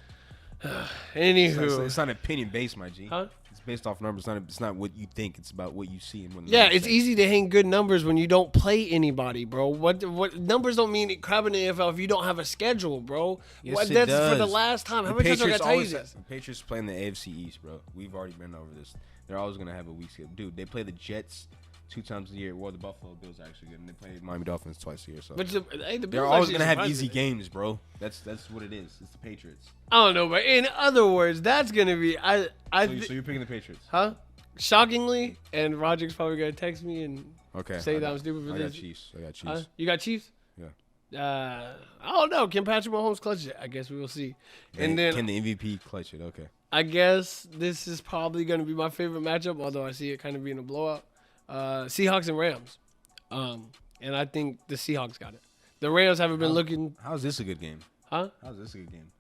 Anywho, It's not opinion based, my G. huh? It's based off numbers. It's not what you think. It's about what you see and what. the Yeah, numbers it's say. easy to hang good numbers when you don't play anybody, bro. What numbers don't mean crap in the NFL if you don't have a schedule, bro. Yes, it That's for the does. last time. How The many times I Patriots gotta tell you always. this? The Patriots play in the AFC East, bro. We've already been over this. They're always gonna have a weak schedule, dude. They play the Jets 2 times a year. Well, the Buffalo Bills are actually good, and they play Miami Dolphins twice a year. So But the they're Bills always actually gonna have surprised easy me. games, bro. That's what it is. It's the Patriots. I don't know, but in other words, that's gonna be So you're picking the Patriots? huh? Shockingly, and Roger's probably gonna text me and Okay. say that I'm stupid for I this. got Chiefs. Huh? You got Chiefs? Yeah. I don't know. Can Patrick Mahomes clutch it? I guess we will see. And then can the MVP clutch it? Okay. I guess this is probably gonna be my favorite matchup, although I see it kind of being a blowout. Seahawks and Rams. And I think the Seahawks got it. The Rams haven't been looking, How's this a good game? huh? How's this a good game?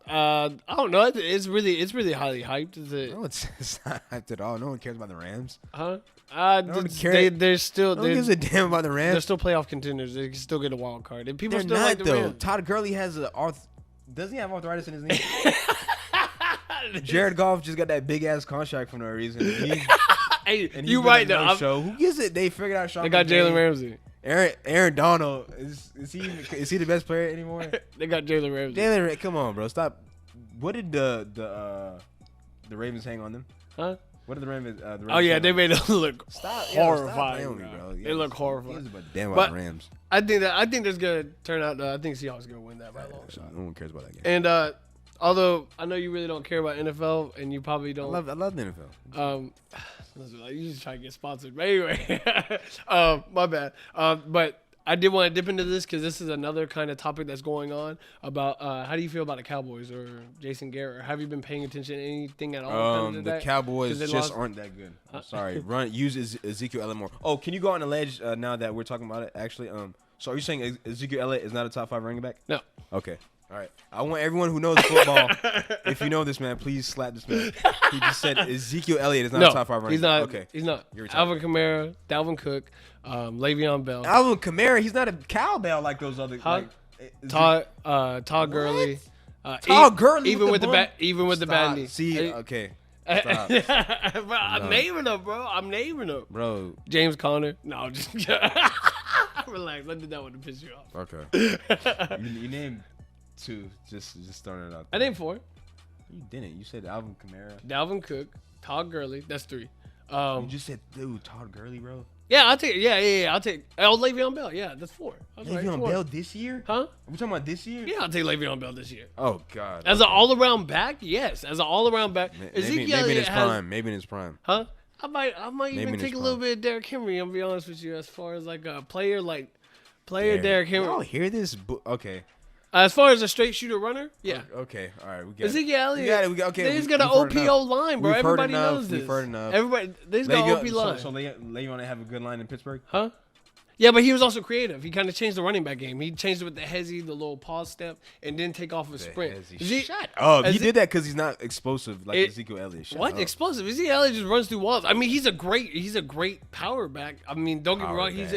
I don't know. It's really highly hyped. No, it's not hyped at all. No one cares about the Rams. Huh? one cares. They're still No one gives a damn about the they're Rams. still playoff contenders. They can still get a wild card. And people They're still not like the though. Rams. Todd Gurley has doesn't he have arthritis in his knee? Jared Goff just got that big ass contract for no reason. Hey, And you he's been right at though. no show. Who gives it? They figured out Sean. They got McVay. Jalen Ramsey. Aaron Donald is he the best player anymore? They got Jalen Ramsey. Jalen, come on, bro, stop. What did the Ravens hang on them? Huh? What did the Ravens? Oh yeah, they made it look Stop horrifying. playing with me, bro. bro. They look horrifying. He was about damn But- about the Rams. I think there's gonna turn out. I think Seahawks are gonna win that by a long shot. No one cares about that game. And although I know you really don't care about NFL, and you probably I don't. love the NFL. You just try to get sponsored. But anyway, my bad. But I did want to dip into this because this is another kind of topic that's going on about how do you feel about the Cowboys or Jason Garrett? Or have you been paying attention to anything at all? The Cowboys 'Cause they just lost- aren't that good. I'm sorry. Use Ezekiel Elliott more. Oh, can you go on the ledge now that we're talking about it? Actually, so are you saying Ezekiel Elliott is not a top 5 running back? No. Okay. All right. I want everyone who knows football, if you know this man, please slap this man. He just said Ezekiel Elliott is not No, a top 5 running he's back. not. Okay. He's not. You're retarded. Alvin Kamara, Dalvin Cook, Le'Veon Bell, Alvin Kamara, he's not a cowbell like those other. Huh? Like, Todd Gurley. Todd Gurley even with with the the even with the bad knee. See, okay. Stop. Bro, I'm No. naming them, bro. I'm naming them. Bro, James Conner. No, just relax. I did that one to piss you off. okay. you named 2, just throwing it out I there. named 4. You didn't. You said Alvin Kamara. Dalvin Cook, Todd Gurley. That's 3. You just said, dude, Todd Gurley, bro. Yeah, I'll take. Yeah. I'll take. Oh, Le'Veon Bell. Yeah, that's 4. I was right, Le'Veon 4. Bell this year? Huh? Are we talking about this year? Yeah, I'll take Le'Veon Bell this year. Oh, God. As an all-around back, yes. As an all-around back, Maybe in Elliott his has. prime. Maybe in his prime. Huh? I might Maybe even in take his a little prime. bit of Derrick Henry. I'm gonna be honest with you, as far as like a player, Derrick Derrick Henry. Y'all hear this? Okay. As far as a straight shooter runner, yeah. Okay. All right. We got Ezekiel Elliott. We got it. Okay. He's got an we've heard OPO enough. line, bro. We've heard Everybody enough. knows this. We've heard enough. Everybody, they's got OP line. So Le'Veon have a good line in Pittsburgh? Huh? Yeah, but he was also creative. He kind of changed the running back game. He changed it with the hezzy, the little pause step, and then take off a sprint. Shut up. He did that because he's not explosive like Ezekiel Elliott. What? Up. Explosive? Ezekiel Elliott just runs through walls. I mean, he's a great power back. I mean, don't get me wrong. He's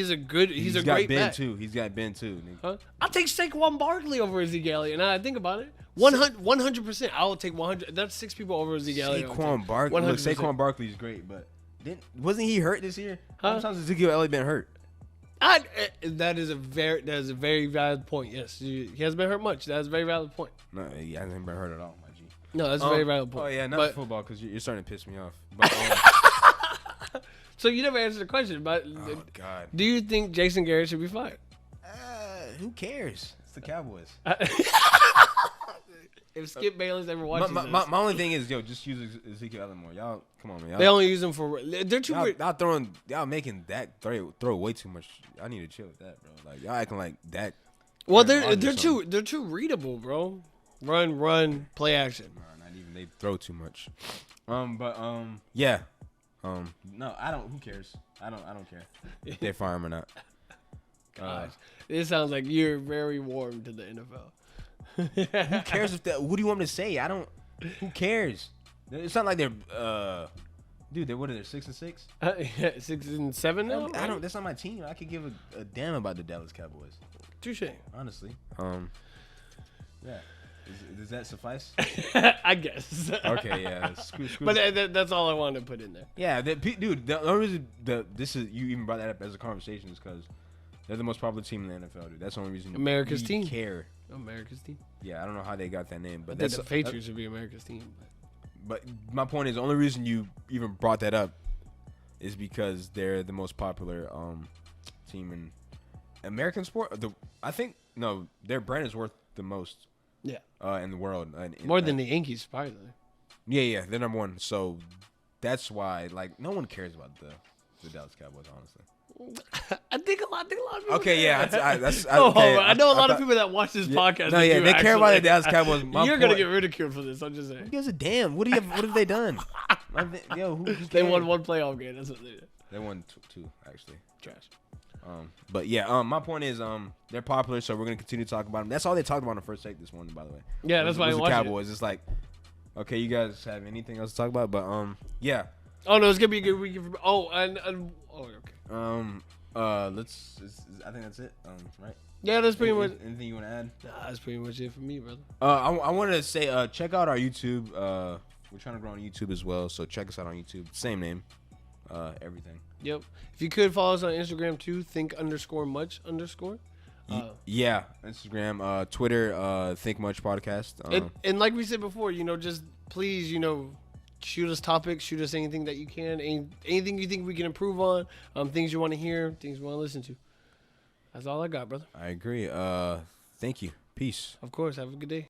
a great back. He's got Ben too. Huh? I'll take Saquon Barkley over Ezekiel Elliott. Now I think about it. 100%. I will take 100. That's 6 people over Ezekiel Elliott. Saquon Barkley. Look, Saquon Barkley is great, but wasn't he hurt this year? How many times has Ezekiel Elliott been hurt? That is a very valid point. Yes, he hasn't been hurt much. That's a very valid point. No, he hasn't been hurt at all, my G. No, that's a very valid point. Oh yeah, not football because you're starting to piss me off. But, so you never answered the question. But God, do you think Jason Garrett should be fired? Who cares? It's the Cowboys. If Skip Bayless ever watches my only thing is, just use Ezekiel Elliott more. Y'all, come on, man. They only use him for they're too. Y'all making Dak throw way too much. I need to chill with that, bro. Like y'all acting like Dak. Well, they're too readable, bro. Run, play action. No, not even. They throw too much. Yeah. No, I don't. Who cares? I don't care if they fire him or not. Gosh, it sounds like you're very warm to the NFL. Who cares if that? What do you want me to say? I don't. Who cares? It's not like they're. Dude, what are they? 6-6? Yeah, 6-7 now. I don't. That's not my team. I could give a damn about the Dallas Cowboys. Touche. Honestly. Yeah. Does that suffice? I guess. Okay. Yeah. Screw. But that's all I wanted to put in there. Yeah, dude. The only reason you even brought that up as a conversation is because they're the most popular team in the NFL, dude. That's the only reason. America's team. Care. America's team. Yeah, I don't know how they got that name, but the Patriots should be America's team. But my point is, the only reason you even brought that up is because they're the most popular team in American sport. I think their brand is worth the most. Yeah. In the world. More than the Yankees, probably. Yeah, they're number one. So that's why, no one cares about the Dallas Cowboys, honestly. I think a lot of people. Okay, yeah, that's. Okay, I know a lot of people that watch this podcast. No, yeah, they care about the Dallas Cowboys. You're gonna get ridiculed for this. I'm just saying. Who gives a damn? What have they done? Who they won one playoff game. That's what they did. They won two actually. Trash. But yeah, my point is, they're popular, so we're gonna continue to talk about them. That's all they talked about on the first take this morning, by the way. Yeah, that's why I watched Cowboys. It's like, okay, you guys have anything else to talk about? But yeah. Oh no, it's gonna be a good week. Okay. I think that's it. Right. Yeah, that's pretty much. Anything you want to add? Nah, that's pretty much it for me, brother. I wanted to say, check out our YouTube. We're trying to grow on YouTube as well, so check us out on YouTube. Same name. Everything. Yep. If you could follow us on Instagram too, think_much_. Yeah, Instagram, Twitter, Think Much Podcast. And like we said before, just please, shoot us topics, shoot us anything that you can, anything you think we can improve on, things you want to hear, things you want to listen to. That's all I got, brother. I agree. Thank you. Peace. Of course. Have a good day.